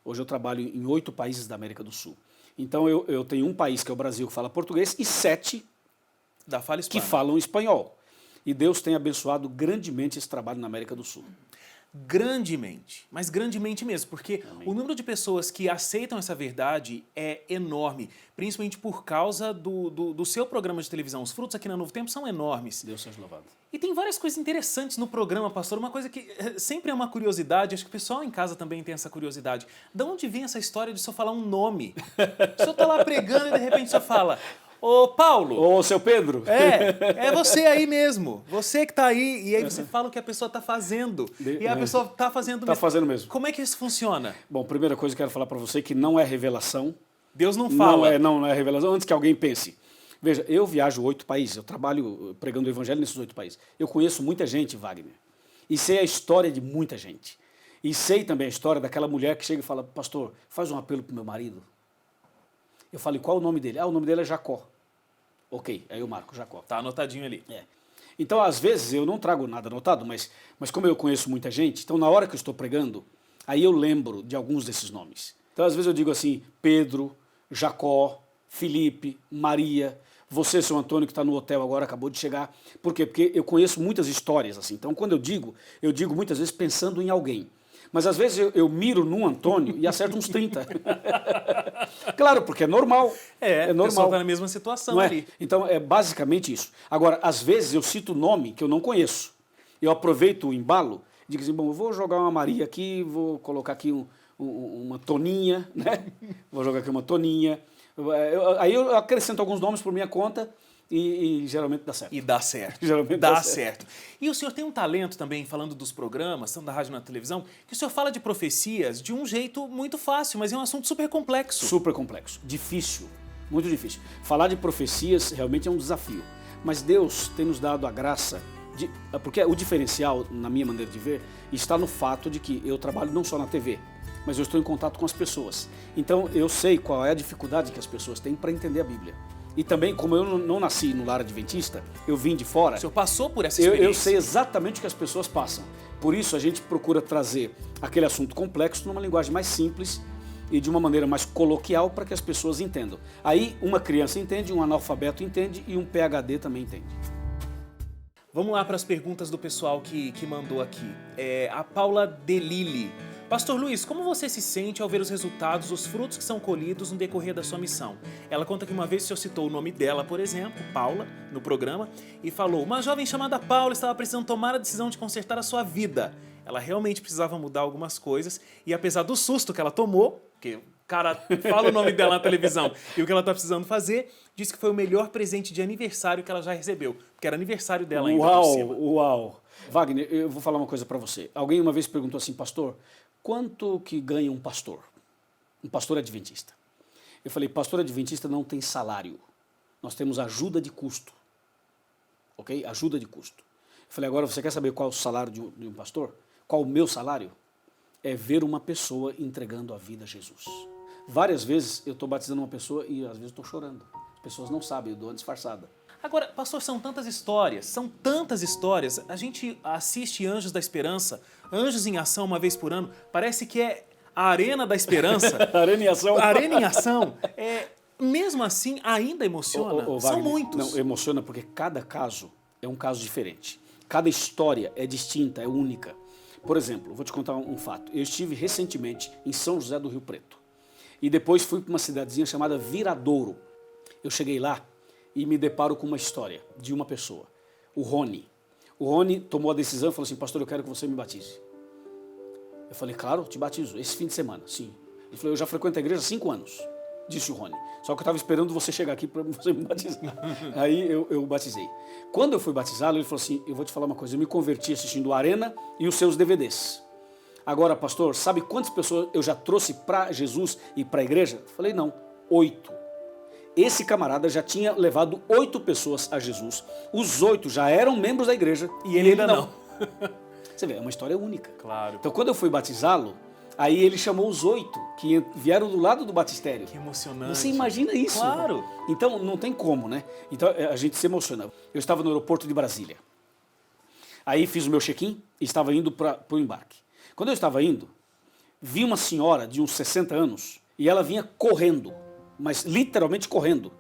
[SPEAKER 2] Hoje eu trabalho em 8 países da América do Sul. Então eu tenho um país, que é o Brasil, que fala português, e 7
[SPEAKER 1] da fala
[SPEAKER 2] que falam espanhol. E Deus tem abençoado grandemente esse trabalho na América do Sul.
[SPEAKER 1] Grandemente, mas grandemente mesmo, porque Amém. O número de pessoas que aceitam essa verdade é enorme, principalmente por causa do seu programa de televisão. Os frutos aqui na Novo Tempo são enormes.
[SPEAKER 2] Deus seja louvado.
[SPEAKER 1] E tem várias coisas interessantes no programa, pastor. Uma coisa que sempre é uma curiosidade, acho que o pessoal em casa também tem essa curiosidade. De onde vem essa história de o senhor falar um nome? O senhor está lá pregando e de repente o senhor fala... Ô, Paulo.
[SPEAKER 2] Ô, seu Pedro.
[SPEAKER 1] É você aí mesmo. Você que está aí. E aí você fala o que a pessoa está fazendo. E a pessoa está fazendo mesmo.
[SPEAKER 2] Está fazendo mesmo.
[SPEAKER 1] Como é que isso funciona?
[SPEAKER 2] Bom, primeira coisa que eu quero falar para você é que não é revelação.
[SPEAKER 1] Deus não fala.
[SPEAKER 2] Não é revelação. Antes que alguém pense. Veja, eu viajo 8 países. Eu trabalho pregando o evangelho nesses 8 países. Eu conheço muita gente, Wagner. E sei a história de muita gente. E sei também a história daquela mulher que chega e fala, pastor, faz um apelo para o meu marido. Eu falo, qual é o nome dele? Ah, o nome dele é Jacó. Ok, aí eu marco Jacó.
[SPEAKER 1] Tá anotadinho ali.
[SPEAKER 2] Então, às vezes, eu não trago nada anotado, mas como eu conheço muita gente, então na hora que eu estou pregando, aí eu lembro de alguns desses nomes. Então, às vezes eu digo assim, Pedro, Jacó, Felipe, Maria, você, seu Antônio, que está no hotel agora, acabou de chegar. Por quê? Porque eu conheço muitas histórias assim. Então, quando eu digo muitas vezes pensando em alguém. Mas às vezes eu miro num Antônio e acerto uns 30. Claro, porque é normal.
[SPEAKER 1] É normal. O pessoal está na mesma situação ali.
[SPEAKER 2] Então é basicamente isso. Agora, às vezes eu cito nome que eu não conheço. Eu aproveito o embalo e digo assim, bom, eu vou jogar uma Maria aqui, vou colocar aqui uma Toninha, né? Vou jogar aqui uma Toninha. Aí eu acrescento alguns nomes por minha conta e geralmente dá certo.
[SPEAKER 1] E dá certo.
[SPEAKER 2] Geralmente
[SPEAKER 1] dá
[SPEAKER 2] dá
[SPEAKER 1] certo. E o senhor tem um talento também, falando dos programas, tanto da rádio e na televisão, que o senhor fala de profecias de um jeito muito fácil, mas é um assunto super complexo.
[SPEAKER 2] Super complexo. Difícil. Muito difícil. Falar de profecias realmente é um desafio. Mas Deus tem nos dado a graça porque o diferencial, na minha maneira de ver, está no fato de que eu trabalho não só na TV, mas eu estou em contato com as pessoas. Então eu sei qual é a dificuldade que as pessoas têm para entender a Bíblia. E também, como eu não nasci no lar adventista, eu vim de fora.
[SPEAKER 1] O senhor passou por essa experiência.
[SPEAKER 2] Eu sei exatamente o que as pessoas passam. Por isso a gente procura trazer aquele assunto complexo numa linguagem mais simples e de uma maneira mais coloquial para que as pessoas entendam. Aí uma criança entende, um analfabeto entende e um PhD também entende.
[SPEAKER 1] Vamos lá para as perguntas do pessoal que mandou aqui. A Paula Delili. Pastor Luiz, como você se sente ao ver os resultados, os frutos que são colhidos no decorrer da sua missão? Ela conta que uma vez o senhor citou o nome dela, por exemplo, Paula, no programa, e falou: uma jovem chamada Paula estava precisando tomar a decisão de consertar a sua vida. Ela realmente precisava mudar algumas coisas, e apesar do susto que ela tomou, porque o cara fala o nome dela na televisão e o que ela está precisando fazer, disse que foi o melhor presente de aniversário que ela já recebeu, porque era aniversário dela ainda por cima.
[SPEAKER 2] Uau! Wagner, eu vou falar uma coisa para você. Alguém uma vez perguntou assim: pastor, quanto que ganha um pastor? Um pastor adventista. Eu falei: pastor adventista não tem salário. Nós temos ajuda de custo. Ok? Ajuda de custo. Eu falei: agora você quer saber qual é o salário de um pastor? Qual o meu salário? É ver uma pessoa entregando a vida a Jesus. Várias vezes eu estou batizando uma pessoa e às vezes estou chorando. As pessoas não sabem, eu dou uma disfarçada.
[SPEAKER 1] Agora, pastor, são tantas histórias. A gente assiste Anjos da Esperança, Anjos em Ação uma vez por ano, parece que é a Arena da Esperança.
[SPEAKER 2] Arena em Ação.
[SPEAKER 1] Arena em Ação. Mesmo assim, ainda emociona.
[SPEAKER 2] Wagner,
[SPEAKER 1] são muitos.
[SPEAKER 2] Não, emociona porque cada caso é um caso diferente. Cada história é distinta, é única. Por exemplo, vou te contar um fato. Eu estive recentemente em São José do Rio Preto. E depois fui para uma cidadezinha chamada Viradouro. Eu cheguei lá e me deparo com uma história de uma pessoa, o Rony. O Rony tomou a decisão e falou assim: pastor, eu quero que você me batize. Eu falei: claro, te batizo, esse fim de semana, sim. Ele falou: eu já frequento a igreja há 5 anos, disse o Rony. Só que eu estava esperando você chegar aqui para você me batizar. Aí eu batizei. Quando eu fui batizá-lo, ele falou assim: eu vou te falar uma coisa, eu me converti assistindo Arena e os seus DVDs. Agora, pastor, sabe quantas pessoas eu já trouxe para Jesus e para a igreja? Eu falei: não, 8. Esse camarada já tinha levado 8 pessoas a Jesus. Os 8 já eram membros da igreja.
[SPEAKER 1] E ele ainda não.
[SPEAKER 2] Você vê, é uma história única.
[SPEAKER 1] Claro.
[SPEAKER 2] Então, quando eu fui batizá-lo, aí ele chamou os 8 que vieram do lado do batistério.
[SPEAKER 1] Que emocionante.
[SPEAKER 2] Você imagina isso?
[SPEAKER 1] Claro.
[SPEAKER 2] Então, não tem como, né? Então, a gente se emociona. Eu estava no aeroporto de Brasília. Aí fiz o meu check-in e estava indo para o embarque. Quando eu estava indo, vi uma senhora de uns 60 anos e ela vinha correndo, mas literalmente correndo,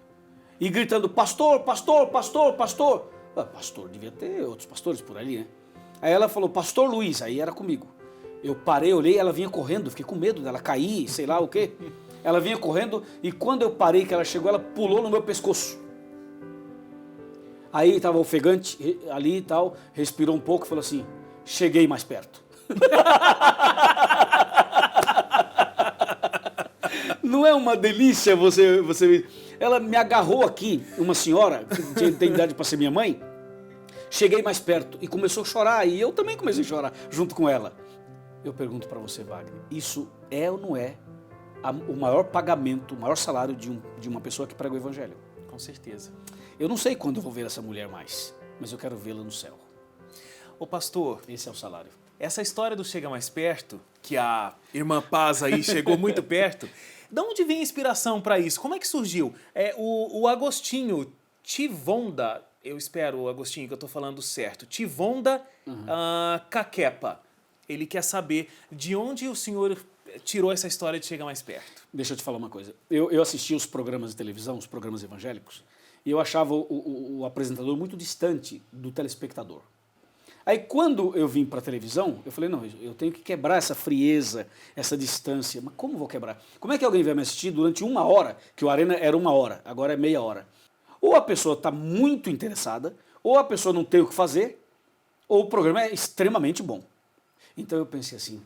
[SPEAKER 2] e gritando: pastor, pastor, pastor, pastor. Pastor, devia ter outros pastores por ali, né? Aí ela falou: pastor Luiz, aí era comigo. Eu parei, olhei, ela vinha correndo, fiquei com medo dela cair, sei lá o quê. Ela vinha correndo e quando eu parei, que ela chegou, ela pulou no meu pescoço. Aí estava ofegante ali e tal, respirou um pouco e falou assim: cheguei mais perto. Não é uma delícia você... Ela me agarrou aqui, uma senhora que tem idade para ser minha mãe, cheguei mais perto e começou a chorar, e eu também comecei a chorar junto com ela. Eu pergunto para você, Wagner, isso é ou não é o maior pagamento, o maior salário de uma pessoa que prega o evangelho?
[SPEAKER 1] Com certeza.
[SPEAKER 2] Eu não sei quando eu vou ver essa mulher mais, mas eu quero vê-la no céu.
[SPEAKER 1] Ô pastor,
[SPEAKER 2] esse é o salário.
[SPEAKER 1] Essa história do Chega Mais Perto, que a irmã Paz aí chegou muito perto, de onde vem a inspiração para isso? Como é que surgiu? O Agostinho Tivonda, eu espero, Agostinho, que eu estou falando certo, Tivonda Caquepa, ele quer saber de onde o senhor tirou essa história de Chega Mais Perto.
[SPEAKER 2] Deixa eu te falar uma coisa. Eu assistia os programas de televisão, os programas evangélicos, e eu achava o apresentador muito distante do telespectador. Aí quando eu vim para a televisão, eu falei: não, eu tenho que quebrar essa frieza, essa distância. Mas como vou quebrar? Como é que alguém vai me assistir durante 1 hora, que o Arena era 1 hora, agora é meia hora? Ou a pessoa está muito interessada, ou a pessoa não tem o que fazer, ou o programa é extremamente bom. Então eu pensei assim: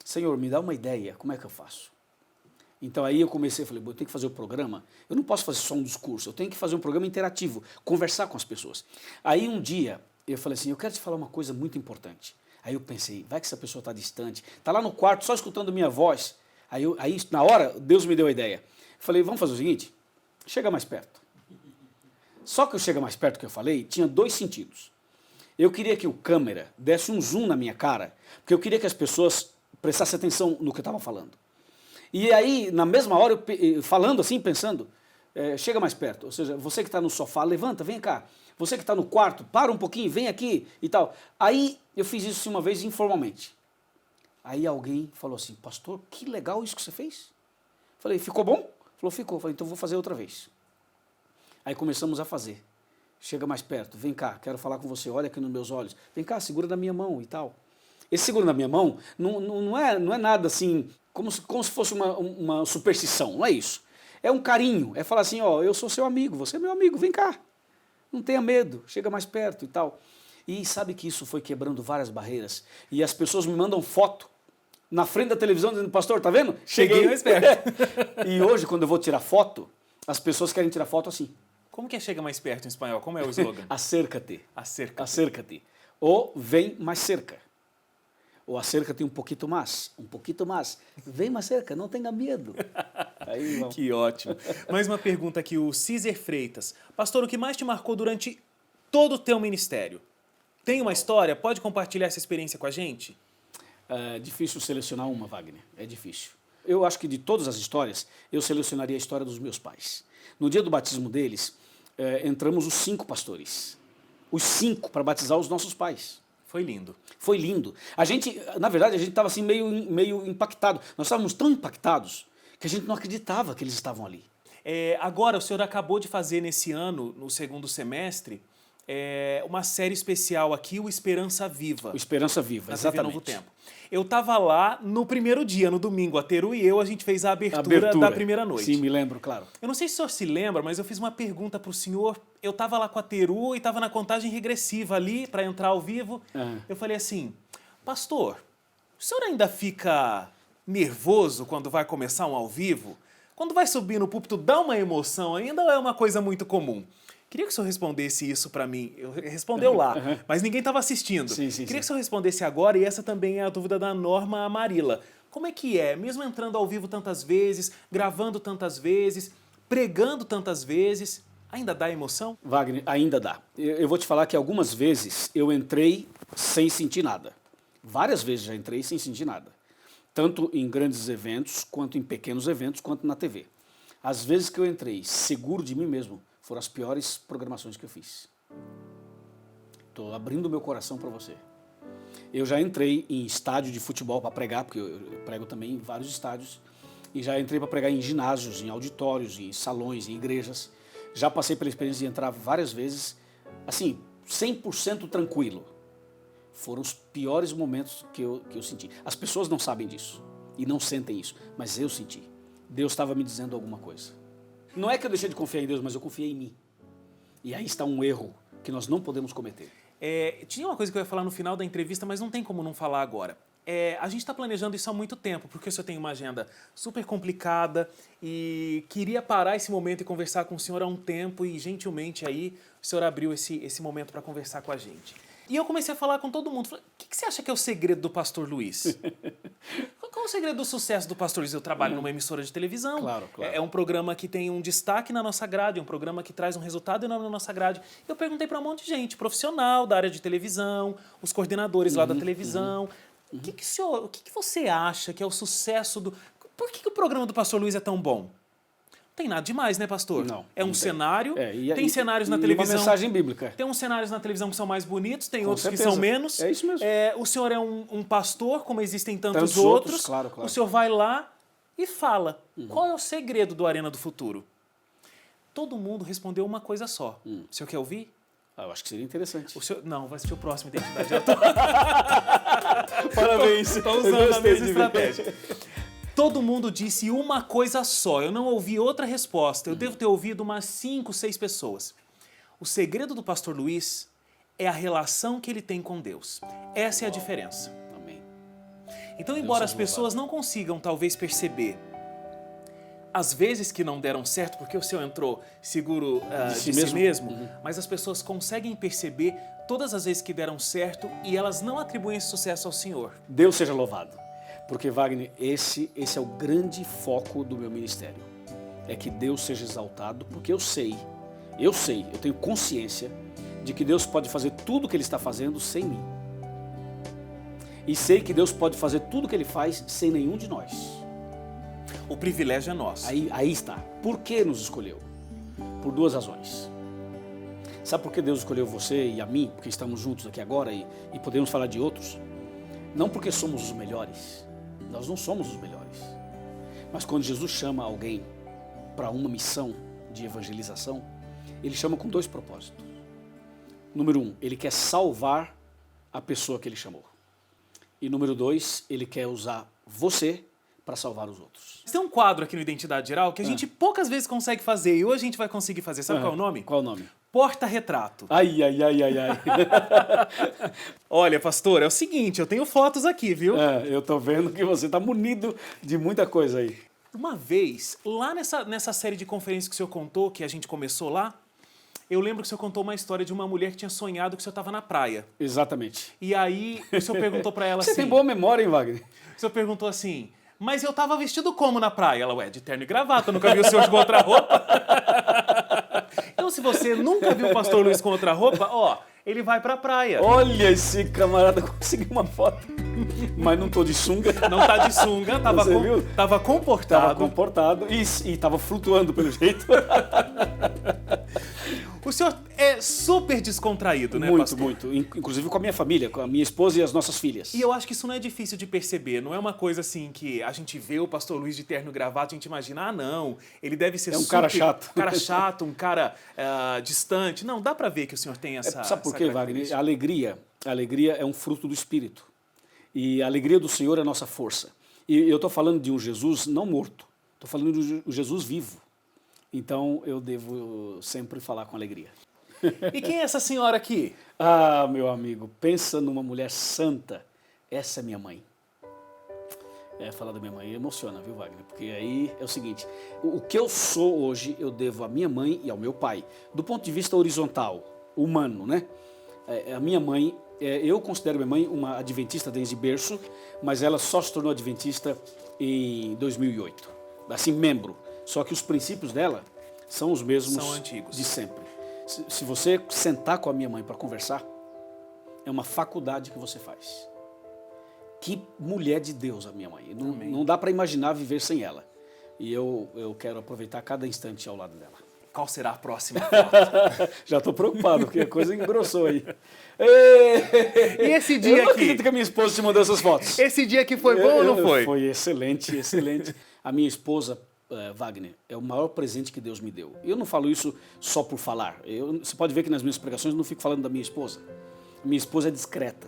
[SPEAKER 2] Senhor, me dá uma ideia, como é que eu faço? Então aí eu comecei, falei, eu tenho que fazer o programa, eu não posso fazer só um discurso, eu tenho que fazer um programa interativo, conversar com as pessoas. Aí um dia eu falei assim, eu quero te falar uma coisa muito importante. Aí eu pensei, vai que essa pessoa está distante, está lá no quarto só escutando minha voz. Aí na hora, Deus me deu a ideia. Eu falei, vamos fazer o seguinte, chega mais perto. Só que o chega mais perto que eu falei tinha 2 sentidos. Eu queria que o câmera desse um zoom na minha cara, porque eu queria que as pessoas prestassem atenção no que eu estava falando. E aí, na mesma hora, eu falando assim, pensando, chega mais perto. Ou seja, você que está no sofá, levanta, vem cá. Você que está no quarto, para um pouquinho, vem aqui e tal. Aí eu fiz isso uma vez informalmente. Aí alguém falou assim, pastor, que legal isso que você fez. Falei, ficou bom? Falou, ficou. Falei, então vou fazer outra vez. Aí começamos a fazer. Chega mais perto, vem cá, quero falar com você, olha aqui nos meus olhos. Vem cá, segura na minha mão e tal. Esse segura na minha mão não é nada assim, como se fosse uma superstição, não é isso. É um carinho, é falar assim, ó, eu sou seu amigo, você é meu amigo, vem cá. Não tenha medo, chega mais perto e tal. E sabe que isso foi quebrando várias barreiras. E as pessoas me mandam foto na frente da televisão dizendo, pastor, tá vendo?
[SPEAKER 1] Cheguei mais perto.
[SPEAKER 2] E hoje, quando eu vou tirar foto, as pessoas querem tirar foto assim.
[SPEAKER 1] Como que é chega mais perto em espanhol? Como é o slogan?
[SPEAKER 2] Acércate.
[SPEAKER 1] Acércate.
[SPEAKER 2] Acércate. Ou vem mais cerca. Ou acércate um pouquinho mais. Um pouquinho mais. Vem mais cerca, não tenha medo. Aí, vamos.
[SPEAKER 1] Que ótimo. Mais uma pergunta aqui, o Císer Freitas. Pastor, o que mais te marcou durante todo o teu ministério? Tem uma história? Pode compartilhar essa experiência com a gente?
[SPEAKER 2] É difícil selecionar uma, Wagner. É difícil. Eu acho que de todas as histórias, eu selecionaria a história dos meus pais. No dia do batismo deles, entramos os 5 pastores. Os 5 para batizar os nossos pais.
[SPEAKER 1] Foi lindo.
[SPEAKER 2] Foi lindo. A gente, na verdade, a gente estava assim meio impactado. Nós estávamos tão impactados que a gente não acreditava que eles estavam ali.
[SPEAKER 1] Agora, o senhor acabou de fazer nesse ano, no segundo semestre, uma série especial aqui, o Esperança Viva.
[SPEAKER 2] O Esperança Viva, exatamente.
[SPEAKER 1] Novo Tempo. Eu estava lá no primeiro dia, no domingo, a Teru e eu, a gente fez a abertura da primeira noite.
[SPEAKER 2] Sim, me lembro, claro.
[SPEAKER 1] Eu não sei se o senhor se lembra, mas eu fiz uma pergunta para o senhor. Eu estava lá com a Teru e estava na contagem regressiva ali para entrar ao vivo. Eu falei assim, pastor, o senhor ainda fica nervoso quando vai começar um ao vivo? Quando vai subir no púlpito, dá uma emoção ainda ou é uma coisa muito comum? Queria que o senhor respondesse isso para mim. Respondeu lá, mas ninguém estava assistindo. Queria que o senhor respondesse agora, e essa também é a dúvida da Norma Amarila. Como é que é, mesmo entrando ao vivo tantas vezes, gravando tantas vezes, pregando tantas vezes, ainda dá emoção?
[SPEAKER 2] Wagner, ainda dá. Eu vou te falar que algumas vezes eu entrei sem sentir nada. Várias vezes já entrei sem sentir nada. Tanto em grandes eventos, quanto em pequenos eventos, quanto na TV. As vezes que eu entrei seguro de mim mesmo, foram as piores programações que eu fiz. Estou abrindo meu coração para você. Eu já entrei em estádio de futebol para pregar, porque eu prego também em vários estádios, e já entrei para pregar em ginásios, em auditórios, em salões, em igrejas. Já passei pela experiência de entrar várias vezes, assim, 100% tranquilo. Foram os piores momentos que eu senti. As pessoas não sabem disso e não sentem isso, mas eu senti. Deus estava me dizendo alguma coisa. Não é que eu deixei de confiar em Deus, mas eu confiei em mim. E aí está um erro que nós não podemos cometer.
[SPEAKER 1] Tinha uma coisa que eu ia falar no final da entrevista, mas não tem como não falar agora. A gente está planejando isso há muito tempo, porque o senhor tem uma agenda super complicada e queria parar esse momento e conversar com o senhor há um tempo e, gentilmente, aí o senhor abriu esse momento para conversar com a gente. E eu comecei a falar com todo mundo. Falei, o que você acha que é o segredo do pastor Luiz? Qual é o segredo do sucesso do pastor Luiz? Eu trabalho numa emissora de televisão.
[SPEAKER 2] Claro.
[SPEAKER 1] É um programa que tem um destaque na nossa grade, é um programa que traz um resultado enorme na nossa grade. Eu perguntei para um monte de gente, profissional da área de televisão, os coordenadores lá da televisão. O que você acha que é o sucesso do... Por que o programa do pastor Luiz é tão bom? Não tem nada demais, né, pastor?
[SPEAKER 2] Não.
[SPEAKER 1] É um cenário, tem cenários na
[SPEAKER 2] e
[SPEAKER 1] televisão...
[SPEAKER 2] uma mensagem bíblica.
[SPEAKER 1] Tem uns cenários na televisão que são mais bonitos, tem
[SPEAKER 2] Com
[SPEAKER 1] outros
[SPEAKER 2] certeza.
[SPEAKER 1] que são menos.
[SPEAKER 2] É isso mesmo.
[SPEAKER 1] O senhor é um pastor, como existem tantos
[SPEAKER 2] outros, claro.
[SPEAKER 1] O senhor vai lá e fala. Qual é o segredo do Arena do Futuro? Todo mundo respondeu uma coisa só. O senhor quer ouvir?
[SPEAKER 2] Eu acho que seria interessante.
[SPEAKER 1] Não, vai assistir o próximo Identidade.
[SPEAKER 2] Parabéns.
[SPEAKER 1] Estou usando a mesma estratégia. Todo mundo disse uma coisa só. Eu não ouvi outra resposta. Eu devo ter ouvido umas 5, 6 pessoas. O segredo do pastor Luiz é a relação que ele tem com Deus. Essa é a diferença.
[SPEAKER 2] Amém.
[SPEAKER 1] Então, embora as pessoas não consigam talvez perceber as vezes que não deram certo, porque o senhor entrou seguro de si mesmo, mas as pessoas conseguem perceber todas as vezes que deram certo e elas não atribuem esse sucesso ao senhor.
[SPEAKER 2] Deus seja louvado. Porque, Wagner, esse é o grande foco do meu ministério. É que Deus seja exaltado, porque eu tenho consciência de que Deus pode fazer tudo o que Ele está fazendo sem mim. E sei que Deus pode fazer tudo o que Ele faz sem nenhum de nós.
[SPEAKER 1] O privilégio é nosso.
[SPEAKER 2] Aí está. Por que nos escolheu? Por duas razões. Sabe por que Deus escolheu você e a mim? Porque estamos juntos aqui agora e podemos falar de outros. Não porque somos os melhores. Nós não somos os melhores. Mas quando Jesus chama alguém para uma missão de evangelização, Ele chama com dois propósitos. Número 1, Ele quer salvar a pessoa que Ele chamou. E número 2, Ele quer usar você para salvar os outros.
[SPEAKER 1] Tem um quadro aqui no Identidade Geral que a gente poucas vezes consegue fazer e hoje a gente vai conseguir fazer. Sabe qual é o nome?
[SPEAKER 2] Qual é o nome?
[SPEAKER 1] Porta-retrato.
[SPEAKER 2] Ai.
[SPEAKER 1] Olha, pastor, é o seguinte, eu tenho fotos aqui, viu?
[SPEAKER 2] Eu tô vendo que você tá munido de muita coisa aí.
[SPEAKER 1] Uma vez, lá nessa série de conferências que o senhor contou, que a gente começou lá, eu lembro que o senhor contou uma história de uma mulher que tinha sonhado que o senhor estava na praia.
[SPEAKER 2] Exatamente.
[SPEAKER 1] E aí o senhor perguntou para ela assim...
[SPEAKER 2] Você tem boa memória, hein, Wagner?
[SPEAKER 1] O senhor perguntou assim... Mas eu tava vestido como na praia? Ela, de terno e gravata, eu nunca vi o senhor com outra roupa. Então, se você nunca viu o pastor Luiz com outra roupa, ele vai pra praia.
[SPEAKER 2] Olha, esse camarada conseguiu uma foto. Mas não tô de sunga.
[SPEAKER 1] Não tá de sunga, tava comportado.
[SPEAKER 2] Tava comportado e tava flutuando pelo jeito.
[SPEAKER 1] O senhor é super descontraído, né, pastor?
[SPEAKER 2] Muito. Inclusive com a minha família, com a minha esposa e as nossas filhas.
[SPEAKER 1] E eu acho que isso não é difícil de perceber. Não é uma coisa assim que a gente vê o pastor Luiz de terno e gravata e a gente imagina, não, ele deve ser
[SPEAKER 2] um cara chato.
[SPEAKER 1] Um cara chato, um cara distante. Não, dá pra ver que o senhor tem essa...
[SPEAKER 2] Sabe por quê, Wagner? A alegria é um fruto do Espírito. E a alegria do Senhor é a nossa força. E eu tô falando de um Jesus não morto. Tô falando de um Jesus vivo. Então, eu devo sempre falar com alegria.
[SPEAKER 1] E quem é essa senhora aqui?
[SPEAKER 2] Ah, meu amigo, pensa numa mulher santa. Essa é minha mãe. Falar da minha mãe emociona, viu, Wagner? Porque aí é o seguinte, o que eu sou hoje, eu devo à minha mãe e ao meu pai. Do ponto de vista horizontal, humano, né? A minha mãe, eu considero minha mãe uma adventista desde berço, mas ela só se tornou adventista em 2008. Assim, membro. Só que os princípios dela são os mesmos
[SPEAKER 1] são antigos.
[SPEAKER 2] De sempre. Se você sentar com a minha mãe para conversar, é uma faculdade que você faz. Que mulher de Deus a minha mãe. Não dá para imaginar viver sem ela. E eu quero aproveitar cada instante ao lado dela.
[SPEAKER 1] Qual será a próxima foto?
[SPEAKER 2] Já estou preocupado, porque a coisa engrossou aí.
[SPEAKER 1] E esse dia aqui? Eu não
[SPEAKER 2] acredito que a minha esposa te mandou essas fotos.
[SPEAKER 1] Esse dia aqui foi bom ou não foi?
[SPEAKER 2] Foi excelente. A minha esposa... Wagner, é o maior presente que Deus me deu. Eu não falo isso só por falar. Você pode ver que nas minhas pregações eu não fico falando da minha esposa. Minha esposa é discreta.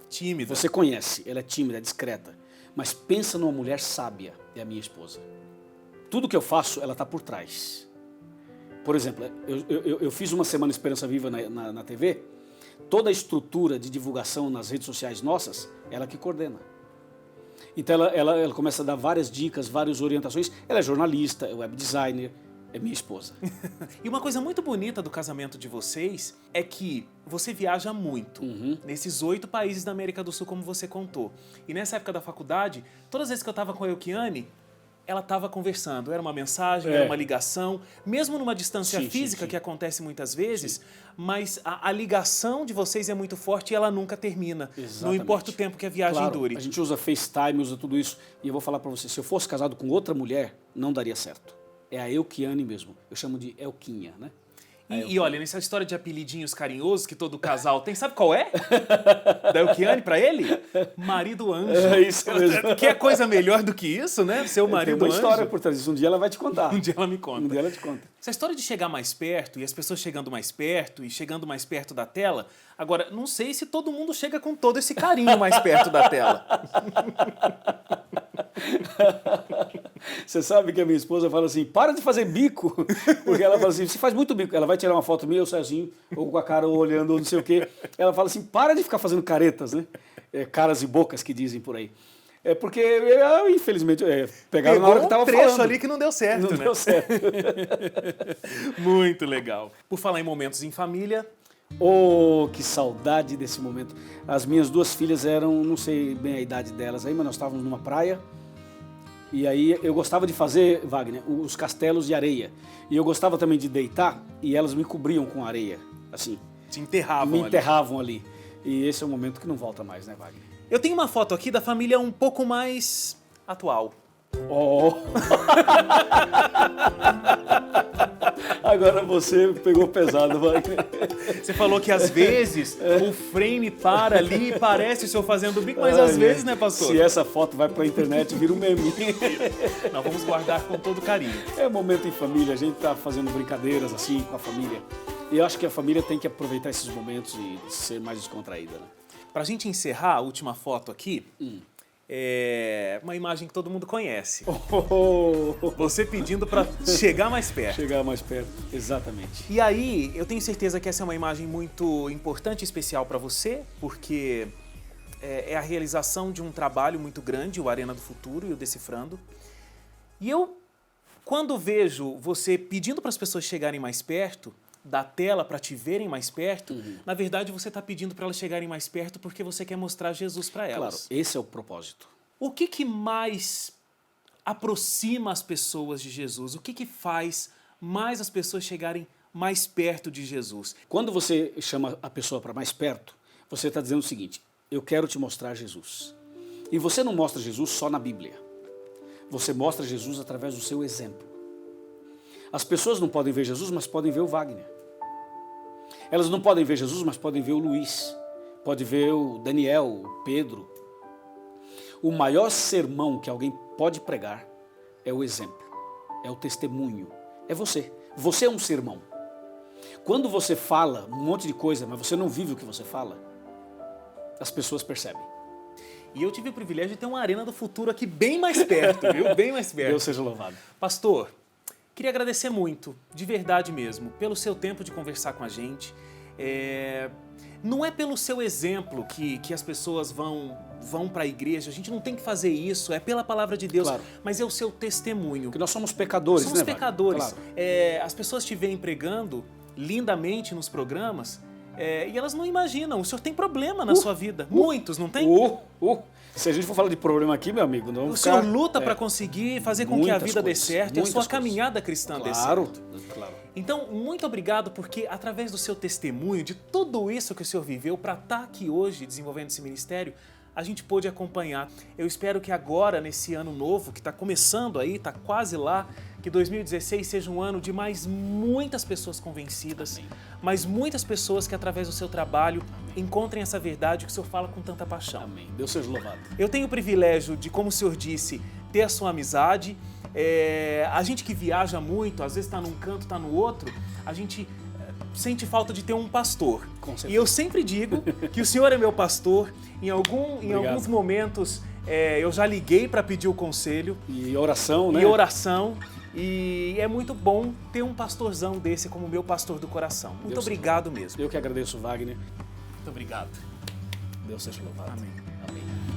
[SPEAKER 1] Tímida.
[SPEAKER 2] Você conhece, ela é tímida, é discreta. Mas pensa numa mulher sábia, é a minha esposa. Tudo que eu faço, ela está por trás. Por exemplo, eu fiz uma Semana Esperança Viva na TV. Toda a estrutura de divulgação nas redes sociais nossas, ela que coordena. Então ela começa a dar várias dicas, várias orientações. Ela é jornalista, é web designer, é minha esposa.
[SPEAKER 1] E uma coisa muito bonita do casamento de vocês é que você viaja muito. Nesses 8 países da América do Sul, como você contou. E nessa época da faculdade, todas as vezes que eu estava com a Elkiane, ela estava conversando. Era uma mensagem, era uma ligação, mesmo numa distância física, que acontece muitas vezes, mas a ligação de vocês é muito forte e ela nunca termina.
[SPEAKER 2] Exatamente.
[SPEAKER 1] Não importa o tempo que a viagem dure.
[SPEAKER 2] A gente usa FaceTime, usa tudo isso, e eu vou falar para você, se eu fosse casado com outra mulher, não daria certo. É a Elkiane mesmo. Eu chamo de Elquinha, né?
[SPEAKER 1] E olha, nessa história de apelidinhos carinhosos que todo casal tem, sabe qual é? Da Elkiane pra ele? Marido Anjo.
[SPEAKER 2] É isso mesmo.
[SPEAKER 1] Que é coisa melhor do que isso, né? Seu marido Anjo.
[SPEAKER 2] Tem uma história por trás disso. Um dia ela vai te contar.
[SPEAKER 1] Um dia ela me conta.
[SPEAKER 2] Um dia ela te conta.
[SPEAKER 1] Essa história de chegar mais perto, e as pessoas chegando mais perto, e chegando mais perto da tela, agora, não sei se todo mundo chega com todo esse carinho mais perto da tela.
[SPEAKER 2] Você sabe que a minha esposa fala assim, para de fazer bico, porque ela fala assim, você faz muito bico. Ela vai tirar uma foto minha, eu sozinho, ou com a cara olhando, ou não sei o quê. Ela fala assim, para de ficar fazendo caretas, né? Caras e bocas que dizem por aí. É porque, infelizmente, pegaram na hora que
[SPEAKER 1] Pegou
[SPEAKER 2] estava
[SPEAKER 1] um trecho
[SPEAKER 2] falando.
[SPEAKER 1] ali que não deu certo,
[SPEAKER 2] Não
[SPEAKER 1] né?
[SPEAKER 2] deu certo.
[SPEAKER 1] Muito legal. Por falar em momentos em família,
[SPEAKER 2] Oh, que saudade desse momento. As minhas duas filhas eram, não sei bem a idade delas aí, mas nós estávamos numa praia. E aí eu gostava de fazer, Wagner, os castelos de areia. E eu gostava também de deitar e elas me cobriam com areia, assim.
[SPEAKER 1] te enterravam
[SPEAKER 2] Me
[SPEAKER 1] ali.
[SPEAKER 2] enterravam ali. E esse é um momento que não volta mais, né, Wagner?
[SPEAKER 1] Eu tenho uma foto aqui da família um pouco mais atual.
[SPEAKER 2] Oh! Agora você pegou pesado, Wagner.
[SPEAKER 1] Você falou que às vezes o frame para ali e parece o senhor fazendo bico, mas às vezes, né, pastor?
[SPEAKER 2] Se essa foto vai pra internet, vira um meme.
[SPEAKER 1] Nós vamos guardar com todo carinho.
[SPEAKER 2] É um momento em família, a gente tá fazendo brincadeiras assim com a família. E eu acho que a família tem que aproveitar esses momentos e ser mais descontraída, né?
[SPEAKER 1] Pra gente encerrar a última foto aqui, é uma imagem que todo mundo conhece. Você pedindo pra chegar mais perto.
[SPEAKER 2] Chegar mais perto, exatamente.
[SPEAKER 1] E aí, eu tenho certeza que essa é uma imagem muito importante e especial para você, porque é a realização de um trabalho muito grande, o Arena do Futuro e o Decifrando. E eu, quando vejo você pedindo para as pessoas chegarem mais perto da tela para te verem mais perto, na verdade você está pedindo para elas chegarem mais perto porque você quer mostrar Jesus para elas.
[SPEAKER 2] Claro, esse é o propósito.
[SPEAKER 1] O que mais aproxima as pessoas de Jesus? O que faz mais as pessoas chegarem mais perto de Jesus?
[SPEAKER 2] Quando você chama a pessoa para mais perto, você está dizendo o seguinte: eu quero te mostrar Jesus. E você não mostra Jesus só na Bíblia. Você mostra Jesus através do seu exemplo. As pessoas não podem ver Jesus, mas podem ver o Wagner. Elas não podem ver Jesus, mas podem ver o Luiz. Pode ver o Daniel, o Pedro. O maior sermão que alguém pode pregar é o exemplo, é o testemunho, é você. Você é um sermão. Quando você fala um monte de coisa, mas você não vive o que você fala, as pessoas percebem.
[SPEAKER 1] E eu tive o privilégio de ter uma Arena do Futuro aqui bem mais perto, viu? Bem mais perto.
[SPEAKER 2] Deus seja louvado.
[SPEAKER 1] Pastor, queria agradecer muito, de verdade mesmo, pelo seu tempo de conversar com a gente. Não é pelo seu exemplo que as pessoas vão para a igreja, a gente não tem que fazer isso, é pela palavra de Deus,
[SPEAKER 2] Claro.
[SPEAKER 1] Mas é o seu testemunho.
[SPEAKER 2] Porque nós somos pecadores,
[SPEAKER 1] Somos
[SPEAKER 2] né, Wagner?
[SPEAKER 1] pecadores.
[SPEAKER 2] Claro.
[SPEAKER 1] As pessoas te veem pregando lindamente nos programas e elas não imaginam, o senhor tem problema na sua vida, muitos, não tem?
[SPEAKER 2] Se a gente for falar de problema aqui, meu amigo, não
[SPEAKER 1] O
[SPEAKER 2] vamos
[SPEAKER 1] senhor
[SPEAKER 2] ficar...
[SPEAKER 1] luta para conseguir fazer com que a
[SPEAKER 2] Muitas
[SPEAKER 1] vida dê
[SPEAKER 2] coisas,
[SPEAKER 1] certo e a
[SPEAKER 2] muitas
[SPEAKER 1] sua
[SPEAKER 2] coisas.
[SPEAKER 1] caminhada cristã dê
[SPEAKER 2] Claro,
[SPEAKER 1] certo.
[SPEAKER 2] claro.
[SPEAKER 1] Então, muito obrigado porque através do seu testemunho, de tudo isso que o senhor viveu para estar aqui hoje desenvolvendo esse ministério, a gente pôde acompanhar. Eu espero que agora, nesse ano novo, que está começando aí, está quase lá, que 2016 seja um ano de mais muitas pessoas convencidas, mas muitas pessoas que através do seu trabalho encontrem essa verdade que o senhor fala com tanta paixão.
[SPEAKER 2] Amém. Deus seja louvado.
[SPEAKER 1] Eu tenho o privilégio de, como o senhor disse, ter a sua amizade. A gente que viaja muito, às vezes está num canto, está no outro, a gente sente falta de ter um pastor.
[SPEAKER 2] Com certeza.
[SPEAKER 1] E eu sempre digo que o senhor é meu pastor. Em alguns momentos eu já liguei para pedir o conselho.
[SPEAKER 2] E oração, né?
[SPEAKER 1] E oração. E é muito bom ter um pastorzão desse como meu pastor do coração. Muito
[SPEAKER 2] Deus
[SPEAKER 1] obrigado mesmo.
[SPEAKER 2] Eu que agradeço, Wagner.
[SPEAKER 1] Muito obrigado.
[SPEAKER 2] Deus seja louvado.
[SPEAKER 1] Amém.
[SPEAKER 2] Amém.